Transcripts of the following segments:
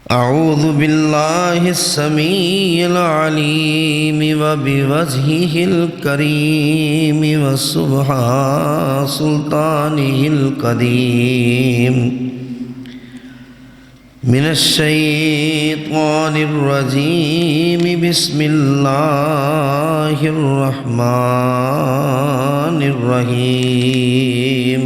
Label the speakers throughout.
Speaker 1: أعوذ بالله السميع العليم وبوجهه الكريم وسبحان سلطانه القديم من الشيطان الرجيم بسم الله الرحمن الرحيم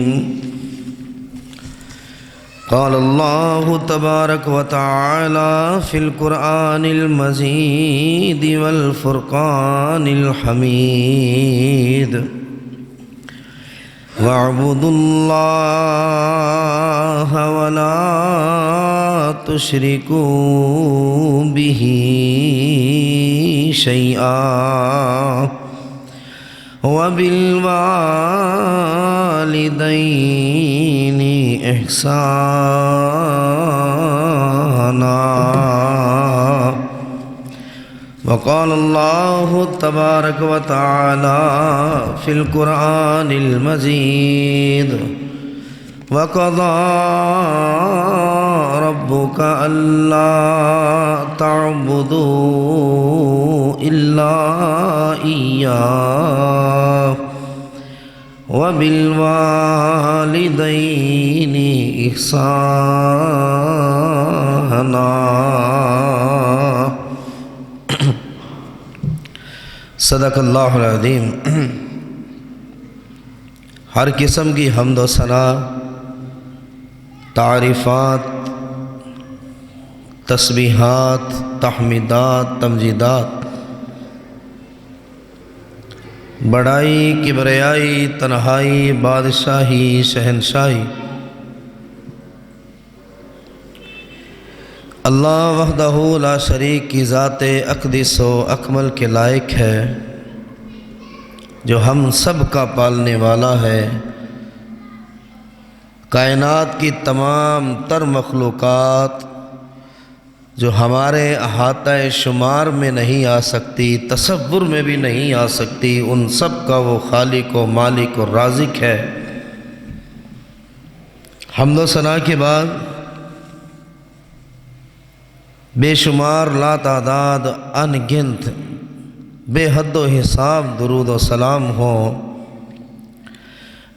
Speaker 1: قال الله تبارك وتعالى في القرآن المجيد والفرقان الحميد واعبدوا الله ولا تشركوا به شيئا وبالوالدين إحسانا وقال الله تبارك وتعالى في القرآن المجيد وقضى ربك ألا تعبدوا إلا إياه وبالوالدين إحسانا صدق اللہ العظیم۔ ہر قسم کی حمد و ثنا، تعریفات، تسبیحات، تحمیدات، تمجیدات، بڑائی، کبریائی، تنہائی، بادشاہی، شہنشاہی اللہ وحدہ لا شریک کی ذات اقدس و اکمل کے لائق ہے، جو ہم سب کا پالنے والا ہے۔ کائنات کی تمام تر مخلوقات جو ہمارے احاطہ شمار میں نہیں آ سکتی، تصور میں بھی نہیں آ سکتی، ان سب کا وہ خالق و مالک و رازق ہے۔ حمد و ثنا کے بعد بے شمار لا تعداد ان گنت بے حد و حساب درود و سلام ہو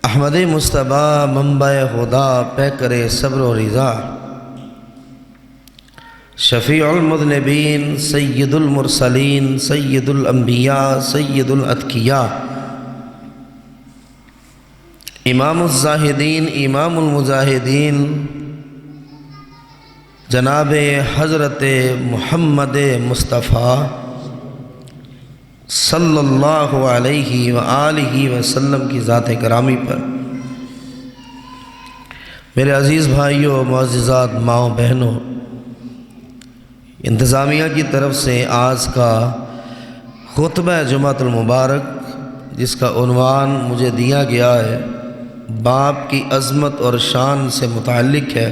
Speaker 1: احمد مصطفیٰ منبع خدا پیکر صبر و رضا، شفیع المذنبین، سید المرسلین، سید الانبیاء، سید الاتقیاء، امام الزاہدین، امام المجاہدین، جناب حضرت محمد مصطفیٰ صلی اللہ علیہ وآلہ وسلم کی ذات گرامی پر۔ میرے عزیز بھائیوں، معززات، ماؤں، بہنوں، انتظامیہ کی طرف سے آج کا خطبہ جمعۃ المبارک، جس کا عنوان مجھے دیا گیا ہے، باپ کی عظمت اور شان سے متعلق ہے،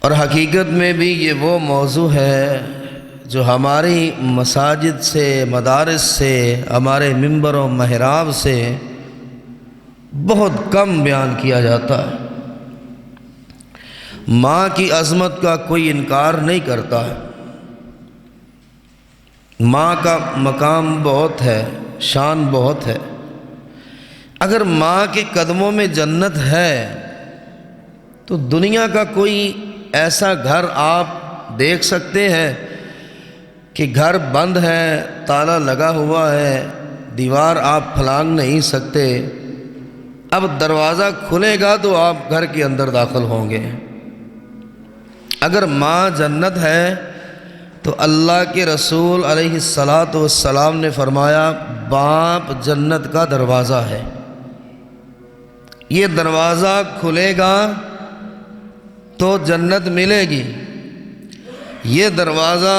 Speaker 1: اور حقیقت میں بھی یہ وہ موضوع ہے جو ہماری مساجد سے، مدارس سے، ہمارے ممبر و محراب سے بہت کم بیان کیا جاتا ہے۔ ماں کی عظمت کا کوئی انکار نہیں کرتا ہے، ماں کا مقام بہت ہے، شان بہت ہے۔ اگر ماں کے قدموں میں جنت ہے تو دنیا کا کوئی ایسا گھر آپ دیکھ سکتے ہیں کہ گھر بند ہے، تالا لگا ہوا ہے، دیوار آپ پھلانگ نہیں سکتے، اب دروازہ کھلے گا تو آپ گھر کے اندر داخل ہوں گے۔ اگر ماں جنت ہے تو اللہ کے رسول علیہ السلام نے فرمایا باپ جنت کا دروازہ ہے، یہ دروازہ کھلے گا تو جنت ملے گی، یہ دروازہ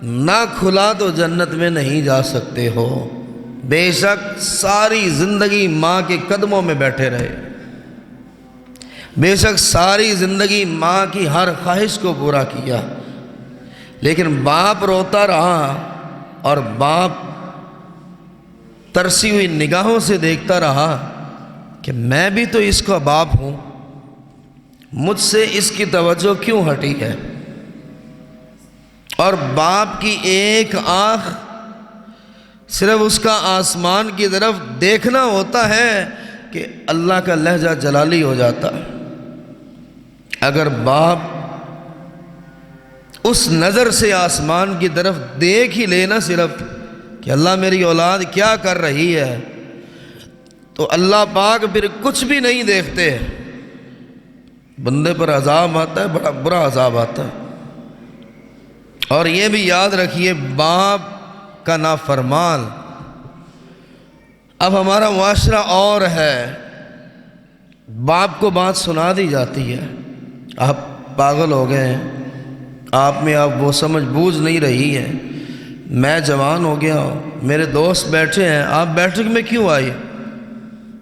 Speaker 1: نہ کھلا تو جنت میں نہیں جا سکتے ہو۔ بے شک ساری زندگی ماں کے قدموں میں بیٹھے رہے، بے شک ساری زندگی ماں کی ہر خواہش کو پورا کیا، لیکن باپ روتا رہا اور باپ ترسی ہوئی نگاہوں سے دیکھتا رہا کہ میں بھی تو اس کا باپ ہوں، مجھ سے اس کی توجہ کیوں ہٹی ہے؟ اور باپ کی ایک آنکھ صرف اس کا آسمان کی طرف دیکھنا ہوتا ہے کہ اللہ کا لہجہ جلالی ہو جاتا ہے۔ اگر باپ اس نظر سے آسمان کی طرف دیکھ ہی لینا صرف کہ اللہ میری اولاد کیا کر رہی ہے، تو اللہ پاک پھر کچھ بھی نہیں دیکھتے، بندے پر عذاب آتا ہے، بڑا برا عذاب آتا ہے۔ اور یہ بھی یاد رکھیے، باپ کا نافرمان، اب ہمارا معاشرہ اور ہے، باپ کو بات سنا دی جاتی ہے، آپ پاگل ہو گئے ہیں، آپ میں اب وہ سمجھ بوجھ نہیں رہی ہے، میں جوان ہو گیا ہوں، میرے دوست بیٹھے ہیں، آپ بیٹھک میں کیوں آئے؟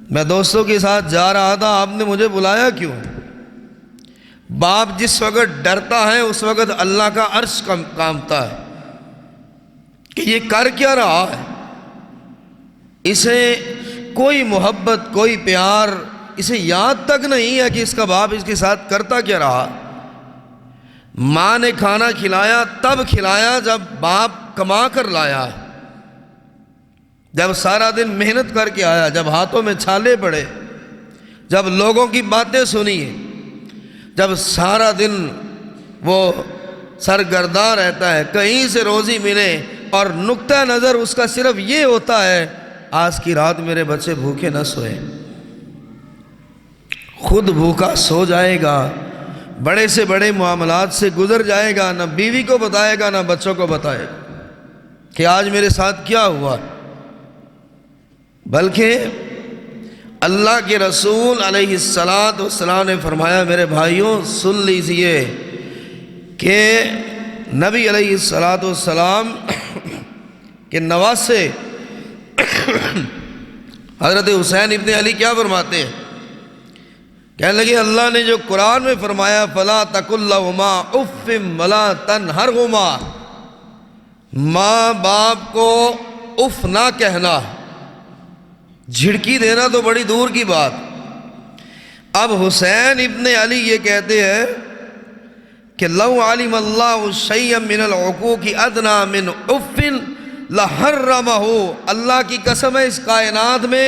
Speaker 1: میں دوستوں کے ساتھ جا رہا تھا، آپ نے مجھے بلایا کیوں؟ باپ جس وقت ڈرتا ہے اس وقت اللہ کا عرش کانپتا ہے کہ یہ کر کیا رہا ہے، اسے کوئی محبت کوئی پیار اسے یاد تک نہیں ہے کہ اس کا باپ اس کے ساتھ کرتا کیا رہا۔ ماں نے کھانا کھلایا تب کھلایا جب باپ کما کر لایا، جب سارا دن محنت کر کے آیا، جب ہاتھوں میں چھالے پڑے، جب لوگوں کی باتیں سنی، جب سارا دن وہ سرگرداں رہتا ہے، کہیں سے روزی ملے اور نقطہ نظر اس کا صرف یہ ہوتا ہے آج کی رات میرے بچے بھوکے نہ سوئے، خود بھوکا سو جائے گا، بڑے سے بڑے معاملات سے گزر جائے گا، نہ بیوی کو بتائے گا نہ بچوں کو بتائے گا کہ آج میرے ساتھ کیا ہوا۔ بلکہ اللہ کے رسول علیہ السلام نے فرمایا، میرے بھائیوں سن لیجئے کہ نبی علیہ السلام کے نواسے حضرت حسین ابن علی کیا فرماتے ہیں؟ کہنے لگے اللہ نے جو قرآن میں فرمایا فَلَا تَقُلْ لَهُمَا اُفٍّ وَلَا تَنْهَرْهُمَا، ماں باپ کو اف نہ کہنا، جھڑکی دینا تو بڑی دور کی بات۔ اب حسین ابن علی یہ کہتے ہیں کہ لو علم اللہ شیئا من العقوق ادنی من اف لحرمہ، اللہ کی قسم ہے اس کائنات میں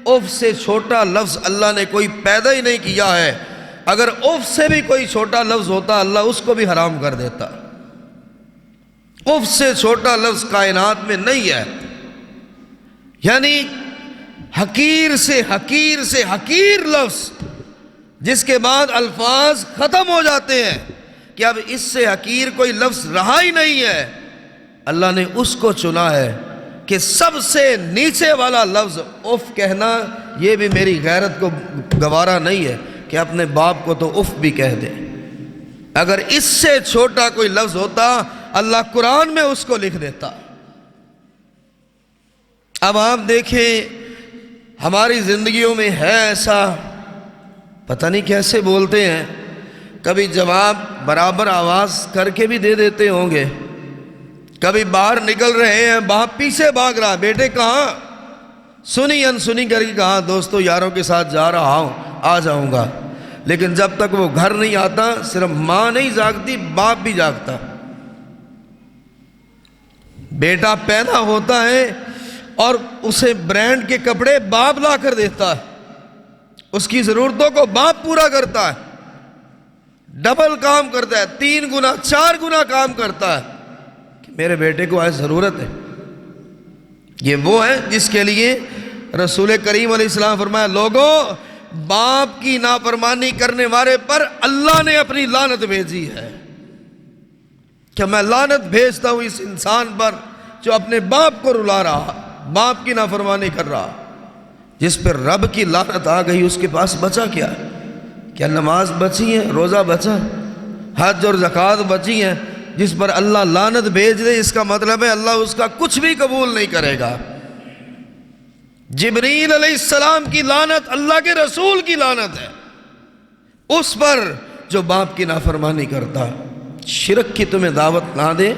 Speaker 1: اف سے چھوٹا لفظ اللہ نے کوئی پیدا ہی نہیں کیا ہے، اگر اف سے بھی کوئی چھوٹا لفظ ہوتا اللہ اس کو بھی حرام کر دیتا۔ اف سے چھوٹا لفظ کائنات میں نہیں ہے، یعنی حقیر سے حقیر سے حقیر لفظ جس کے بعد الفاظ ختم ہو جاتے ہیں کہ اب اس سے حقیر کوئی لفظ رہا ہی نہیں ہے، اللہ نے اس کو چنا ہے کہ سب سے نیچے والا لفظ اف کہنا، یہ بھی میری غیرت کو گوارا نہیں ہے کہ اپنے باپ کو تو اف بھی کہہ دے، اگر اس سے چھوٹا کوئی لفظ ہوتا اللہ قرآن میں اس کو لکھ دیتا۔ اب آپ دیکھیں ہماری زندگیوں میں ہے ایسا، پتہ نہیں کیسے بولتے ہیں، کبھی جواب برابر آواز کر کے بھی دے دیتے ہوں گے، کبھی باہر نکل رہے ہیں باپ پیچھے بھاگ رہا، بیٹے کہاں، سنی انسنی کر کے کہا دوستوں یاروں کے ساتھ جا رہا ہوں آ جاؤں گا، لیکن جب تک وہ گھر نہیں آتا صرف ماں نہیں جاگتی باپ بھی جاگتا۔ بیٹا پیدا ہوتا ہے اور اسے برانڈ کے کپڑے باپ لا کر دیتا ہے، اس کی ضرورتوں کو باپ پورا کرتا ہے، ڈبل کام کرتا ہے، 3 گنا 4 گنا کام کرتا ہے کہ میرے بیٹے کو آج ضرورت ہے۔ یہ وہ ہے جس کے لیے رسول کریم علیہ السلام فرمایا لوگوں باپ کی نافرمانی کرنے والے پر اللہ نے اپنی لعنت بھیجی ہے، کہ میں لعنت بھیجتا ہوں اس انسان پر جو اپنے باپ کو رلا رہا، باپ کی نافرمانی کر رہا۔ جس پر رب کی لعنت آ گئی اس کے پاس بچا کیا؟ کیا نماز بچی ہے، روزہ بچا، حج اور زکوٰۃ بچی ہیں؟ جس پر اللہ لعنت بھیج دے اس کا مطلب ہے اللہ اس کا کچھ بھی قبول نہیں کرے گا۔ جبریل علیہ السلام کی لعنت اللہ کے رسول کی لعنت ہے اس پر جو باپ کی نافرمانی کرتا، شرک کی تمہیں دعوت نہ دے،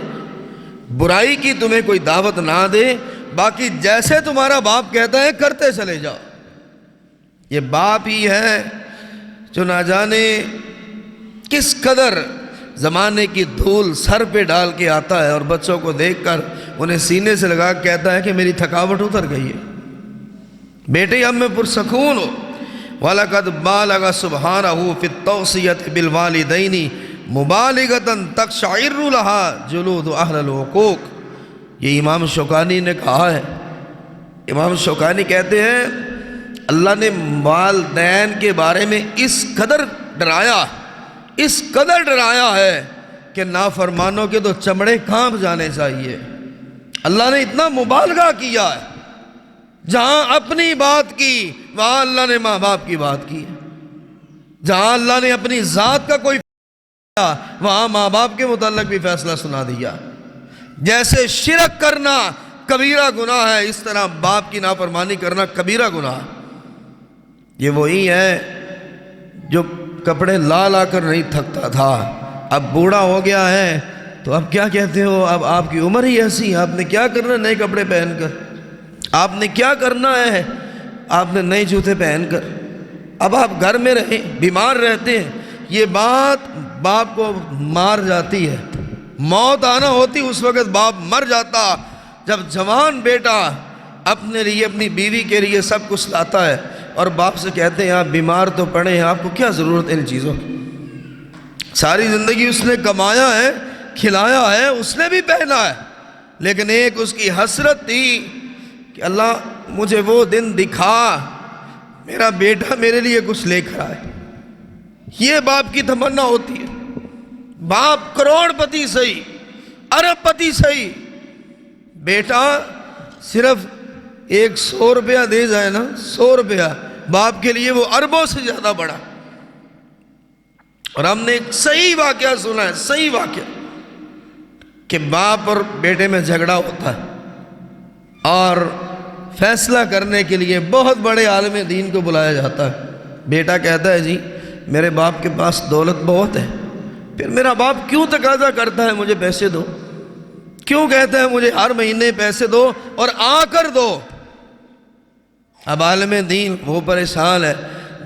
Speaker 1: برائی کی تمہیں کوئی دعوت نہ دے، باقی جیسے تمہارا باپ کہتا ہے کرتے چلے جاؤ۔ یہ باپ ہی ہے جو نہ جانے کس قدر زمانے کی دھول سر پہ ڈال کے آتا ہے اور بچوں کو دیکھ کر انہیں سینے سے لگا کے کہتا ہے کہ میری تھکاوٹ اتر گئی ہے، بیٹے اب میں پرسکون ہو۔ وَلَقَدْ بَالَغَ سُبْحَانَهُ فِي التَّوْصِيَةِ بِالْوَالِدَيْنِ مُبَالِغَةً تَقْشَعِرُّ لَهَا جُلُودُ أَهْلِ الْعُقُوقِ۔ یہ امام شوکانی نے کہا ہے، امام شوکانی کہتے ہیں اللہ نے والدین کے بارے میں اس قدر ڈرایا ہے کہ نافرمانوں کے تو چمڑے کانپ جانے چاہیے۔ اللہ نے اتنا مبالغہ کیا ہے، جہاں اپنی بات کی وہاں اللہ نے ماں باپ کی بات کی، جہاں اللہ نے اپنی ذات کا کوئی فیصلہ وہاں ماں باپ کے متعلق بھی فیصلہ سنا دیا۔ جیسے شرک کرنا کبیرہ گناہ ہے، اس طرح باپ کی نافرمانی کرنا کبیرہ گناہ ہے۔ یہ وہی ہے جو کپڑے لا لا کر نہیں تھکتا تھا، اب بوڑھا ہو گیا ہے تو اب کیا کہتے ہو، اب آپ کی عمر ہی ایسی، آپ نے کیا کرنا نئے کپڑے پہن کر، آپ نے کیا کرنا ہے آپ نے نئے جوتے پہن کر، اب آپ گھر میں رہیں بیمار رہتے ہیں۔ یہ بات باپ کو مار جاتی ہے، موت آنا ہوتی اس وقت باپ مر جاتا جب جوان بیٹا اپنے لیے اپنی بیوی کے لیے سب کچھ لاتا ہے اور باپ سے کہتے ہیں آپ بیمار تو پڑے ہیں، آپ کو کیا ضرورت ہے ان چیزوں کی، ساری زندگی اس نے کمایا ہے کھلایا ہے اس نے بھی پہنا ہے، لیکن ایک اس کی حسرت تھی کہ اللہ مجھے وہ دن دکھا میرا بیٹا میرے لیے کچھ لے کر آئے۔ یہ باپ کی تمنا ہوتی ہے، باپ کروڑ پتی صحیح ارب پتی صحیح، بیٹا صرف 100 روپیہ دے جائے نا، 100 روپیہ باپ کے لیے وہ اربوں سے زیادہ بڑا۔ اور ہم نے ایک صحیح واقعہ سنا ہے، صحیح واقعہ کہ باپ اور بیٹے میں جھگڑا ہوتا ہے اور فیصلہ کرنے کے لیے بہت بڑے عالم دین کو بلایا جاتا ہے۔ بیٹا کہتا ہے جی میرے باپ کے پاس دولت بہت ہے، پھر میرا باپ کیوں تقاضا کرتا ہے مجھے پیسے دو، کیوں کہتا ہے مجھے ہر مہینے پیسے دو اور آ کر دو۔ اب عالم دین وہ پریشان ہے،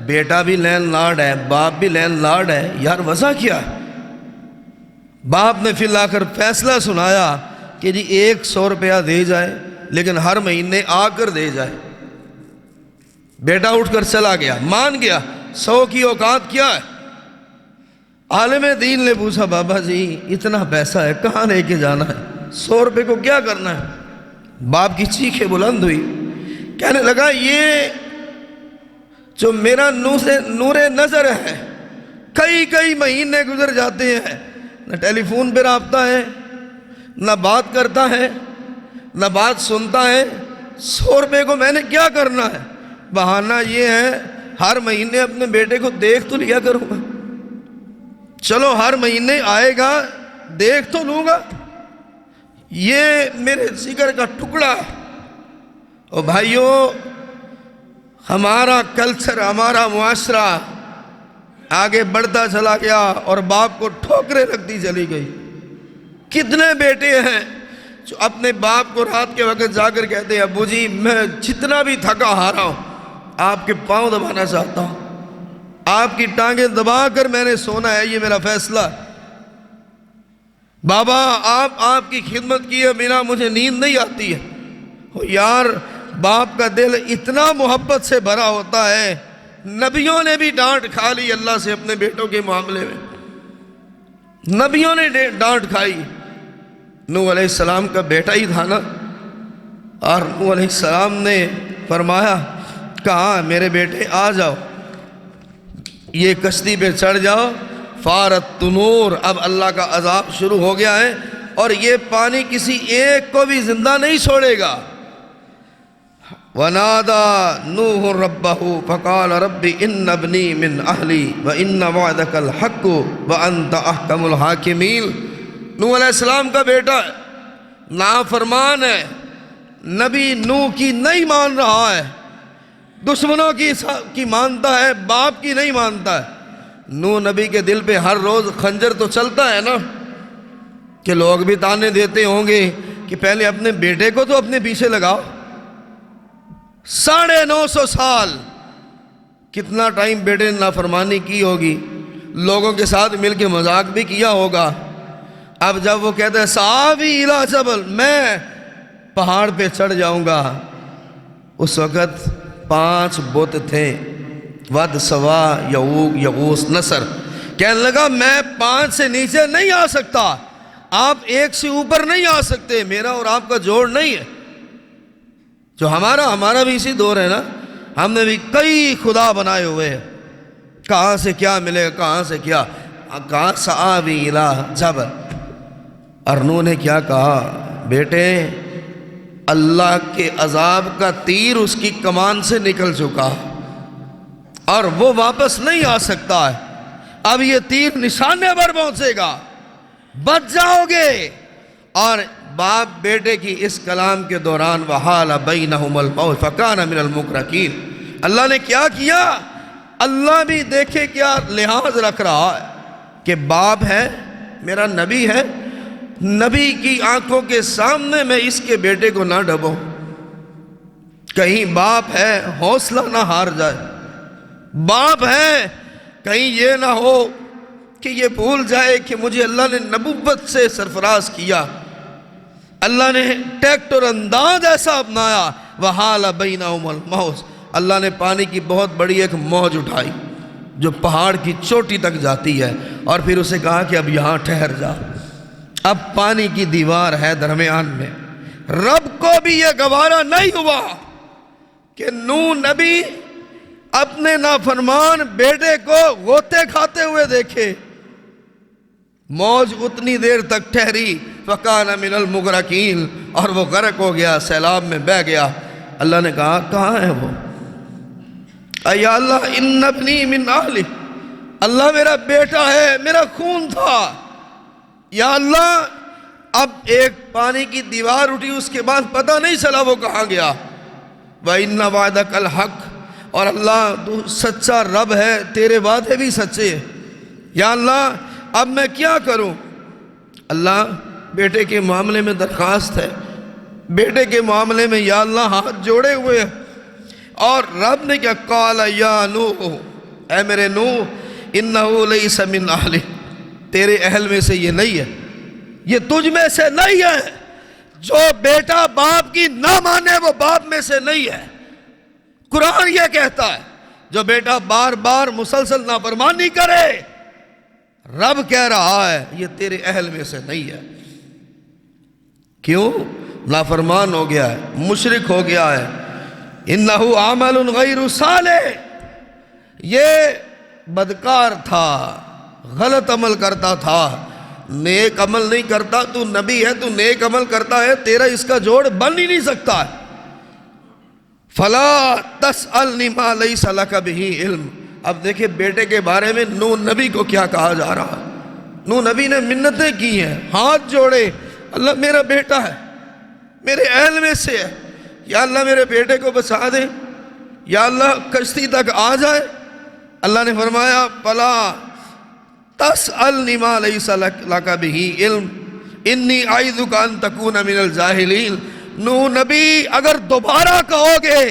Speaker 1: بیٹا بھی لینڈ لارڈ ہے باپ بھی لینڈ لارڈ ہے، یار وجہ کیا ہے؟ باپ نے پھر لا کر فیصلہ سنایا کہ جی 100 روپیہ دے جائے لیکن ہر مہینے آ کر دے جائے۔ بیٹا اٹھ کر چلا گیا، مان گیا 100 کی اوقات کیا ہے؟ عالم دین نے پوچھا بابا جی اتنا پیسہ ہے کہاں لے کے جانا ہے، 100 روپے کو کیا کرنا ہے؟ باپ کی چیخیں بلند ہوئی، کہنے لگا یہ جو میرا نور نظر ہے کئی مہینے گزر جاتے ہیں، نہ ٹیلی فون پہ رابطہ ہے، نہ بات کرتا ہے، نہ بات سنتا ہے، 100 روپے کو میں نے کیا کرنا ہے؟ بہانہ یہ ہے ہر مہینے اپنے بیٹے کو دیکھ تو لیا کروں گا، چلو ہر مہینے آئے گا دیکھ تو لوں گا، یہ میرے جگر کا ٹکڑا ہے۔ اور بھائیوں ہمارا کلچر ہمارا معاشرہ آگے بڑھتا چلا گیا اور باپ کو ٹھوکریں لگتی چلی گئی۔ کتنے بیٹے ہیں جو اپنے باپ کو رات کے وقت جا کر کہتے ہیں ابو جی میں جتنا بھی تھکا ہارا ہوں آپ کے پاؤں دبانا چاہتا ہوں، آپ کی ٹانگیں دبا کر میں نے سونا ہے، یہ میرا فیصلہ۔ بابا آپ کی خدمت کیے بنا مجھے نیند نہیں آتی ہے۔ یار باپ کا دل اتنا محبت سے بھرا ہوتا ہے، نبیوں نے بھی ڈانٹ کھا لی اللہ سے اپنے بیٹوں کے معاملے میں، نبیوں نے ڈانٹ کھائی۔ نوح علیہ السلام کا بیٹا ہی تھا نا، اور نوح علیہ السلام نے فرمایا کہا میرے بیٹے آ جاؤ، یہ کشتی پہ چڑھ جاؤ، فارت تنور، اب اللہ کا عذاب شروع ہو گیا ہے اور یہ پانی کسی ایک کو بھی زندہ نہیں چھوڑے گا۔ وَنَادَى نُوحٌ رَبَّهُ فَقَالَ رَبِّ إِنَّ ابْنِي مِنْ أَهْلِي وَإِنَّ وَعْدَكَ الْحَقُّ وَأَنْتَ أَحْكَمُ الْحَاكِمِينَ۔ نوح علیہ السلام کا بیٹا ہے، نافرمان ہے، نبی نوح کی نہیں مان رہا ہے، دشمنوں کی مانتا ہے، باپ کی نہیں مانتا ہے۔ نوح نبی کے دل پہ ہر روز خنجر تو چلتا ہے نا، کہ لوگ بھی تانے دیتے ہوں گے کہ پہلے اپنے بیٹے کو تو اپنے پیچھے لگاؤ۔ 950 سال کتنا ٹائم بیٹے نے نافرمانی کی ہوگی، لوگوں کے ساتھ مل کے مذاق بھی کیا ہوگا۔ اب جب وہ کہتا ہے سآوی الی جبل، میں پہاڑ پہ چڑھ جاؤں گا، اس وقت 5 بت تھے، ود، سوا، یعوق، یغوث، نصر۔ کہنے لگا میں 5 سے نیچے نہیں آ سکتا، آپ 1 سے اوپر نہیں آ سکتے، میرا اور آپ کا جوڑ نہیں ہے۔ جو ہمارا بھی اسی دور ہے نا، ہم نے بھی کئی خدا بنائے ہوئے ہیں، کہاں سے کیا ملے، کہاں سے کیا، کہاں سآوی الی جبل۔ اور نوح نے کیا کہا، بیٹے اللہ کے عذاب کا تیر اس کی کمان سے نکل چکا اور وہ واپس نہیں آ سکتا ہے، اب یہ تیر نشانے پر پہنچے گا، بچ جاؤ گے۔ اور باپ بیٹے کی اس کلام کے دوران وحال بینہم الموج فکان من المغرقین۔ اللہ نے کیا کیا، اللہ بھی دیکھے کیا لحاظ رکھ رہا ہے کہ باپ ہے، میرا نبی ہے، نبی کی آنکھوں کے سامنے میں اس کے بیٹے کو نہ ڈبوں، کہیں باپ ہے حوصلہ نہ ہار جائے، باپ ہے کہیں یہ نہ ہو کہ یہ بھول جائے کہ مجھے اللہ نے نبوت سے سرفراز کیا، اللہ نے ٹیکٹ اور انداز ایسا اپنایا۔ وحال بینہم الموج، اللہ نے پانی کی بہت بڑی ایک موج اٹھائی جو پہاڑ کی چوٹی تک جاتی ہے، اور پھر اسے کہا کہ اب یہاں ٹھہر جا۔ اب پانی کی دیوار ہے درمیان میں، رب کو بھی یہ گوارا نہیں ہوا کہ نوح نبی اپنے نافرمان بیٹے کو غوطے کھاتے ہوئے دیکھے۔ موج اتنی دیر تک ٹھہری، فکان من المغرقین، اور وہ غرق ہو گیا، سیلاب میں بہہ گیا۔ اللہ نے کہا کہاں ہے وہ؟ یا اللہ ان ابنی من اہلی، اللہ میرا بیٹا ہے، میرا خون تھا، یا اللہ اب ایک پانی کی دیوار اٹھی، اس کے بعد پتہ نہیں چلا وہ کہاں گیا۔ وَإِنَّ وَعْدَكَ الْحَقُّ، اور اللہ تو سچا رب ہے، تیرے وعدے بھی سچے ہیں، یا اللہ اب میں کیا کروں؟ اللہ بیٹے کے معاملے میں درخواست ہے، بیٹے کے معاملے میں یا اللہ ہاتھ جوڑے ہوئے ہیں۔ اور رب نے کیا قال یا نوح، اے میرے نوح انہو لیس من اہلک، تیرے اہل میں سے یہ نہیں ہے، یہ تجھ میں سے نہیں ہے، جو بیٹا باپ کی نہ مانے وہ باپ میں سے نہیں ہے۔ قرآن یہ کہتا ہے جو بیٹا بار بار مسلسل نافرمانی کرے، رب کہہ رہا ہے یہ تیرے اہل میں سے نہیں ہے۔ کیوں؟ نافرمان ہو گیا ہے، مشرک ہو گیا ہے۔ انہو عمل غیر صالح، یہ بدکار تھا، غلط عمل کرتا تھا، نیک عمل نہیں کرتا۔ تو نبی ہے، تو نیک عمل کرتا ہے، تیرا اس کا جوڑ بن ہی نہیں سکتا ہے۔ فلا تسألنی ما لیس لک بہ علم۔ اب دیکھیں بیٹے کے بارے میں نوح نبی کو کیا کہا جا رہا ہے۔ نوح نبی نے منتیں کی ہیں، ہاتھ جوڑے، اللہ میرا بیٹا ہے، میرے اہل میں سے ہے، یا اللہ میرے بیٹے کو بچا دے، یا اللہ کشتی تک آ جائے۔ اللہ نے فرمایا فلا تسألنی ما لیس لک بہ علم انی اعیذک ان تکون من الجاہلین۔ نوح نبی اگر دوبارہ کہو گے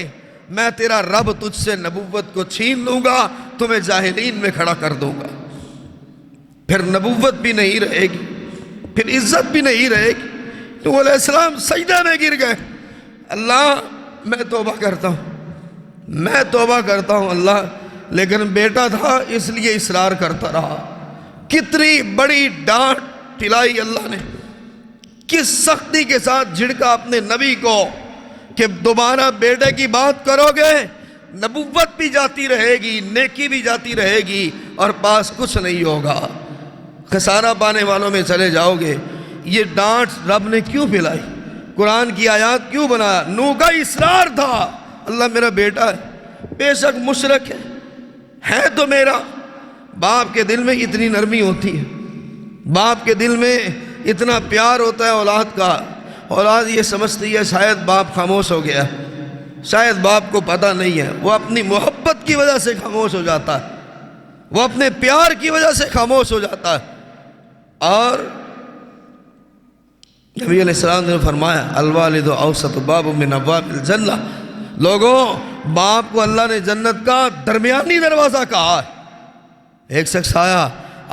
Speaker 1: میں تیرا رب تجھ سے نبوت کو چھین لوں گا، تمہیں جاہلین میں کھڑا کر دوں گا، پھر نبوت بھی نہیں رہے گی، پھر عزت بھی نہیں رہے گی۔ نوح علیہ السلام سجدہ میں گر گئے، اللہ میں توبہ کرتا ہوں، میں توبہ کرتا ہوں اللہ، لیکن بیٹا تھا اس لیے اصرار کرتا رہا۔ کتنی بڑی ڈانٹ پلائی اللہ نے، کس سختی کے ساتھ جھڑکا اپنے نبی کو کہ دوبارہ بیٹے کی بات کرو گے نبوت بھی جاتی رہے گی، نیکی بھی جاتی رہے گی، اور پاس کچھ نہیں ہوگا، خسارہ پانے والوں میں چلے جاؤ گے۔ یہ ڈانٹ رب نے کیوں پلائی؟ قرآن کی آیات کیوں بنایا؟ نوح کا اصرار تھا، اللہ میرا بیٹا ہے، بے شک مشرک ہے تو میرا۔ باپ کے دل میں اتنی نرمی ہوتی ہے، باپ کے دل میں اتنا پیار ہوتا ہے اولاد کا، اولاد یہ سمجھتی ہے شاید باپ خاموش ہو گیا، شاید باپ کو پتہ نہیں ہے، وہ اپنی محبت کی وجہ سے خاموش ہو جاتا ہے، وہ اپنے پیار کی وجہ سے خاموش ہو جاتا ہے۔ اور نبی علیہ السلام نے فرمایا الوالد اوسط باب من ابواب الجنہ، لوگوں باپ کو اللہ نے جنت کا درمیانی دروازہ کہا ہے، ایک شخص آیا،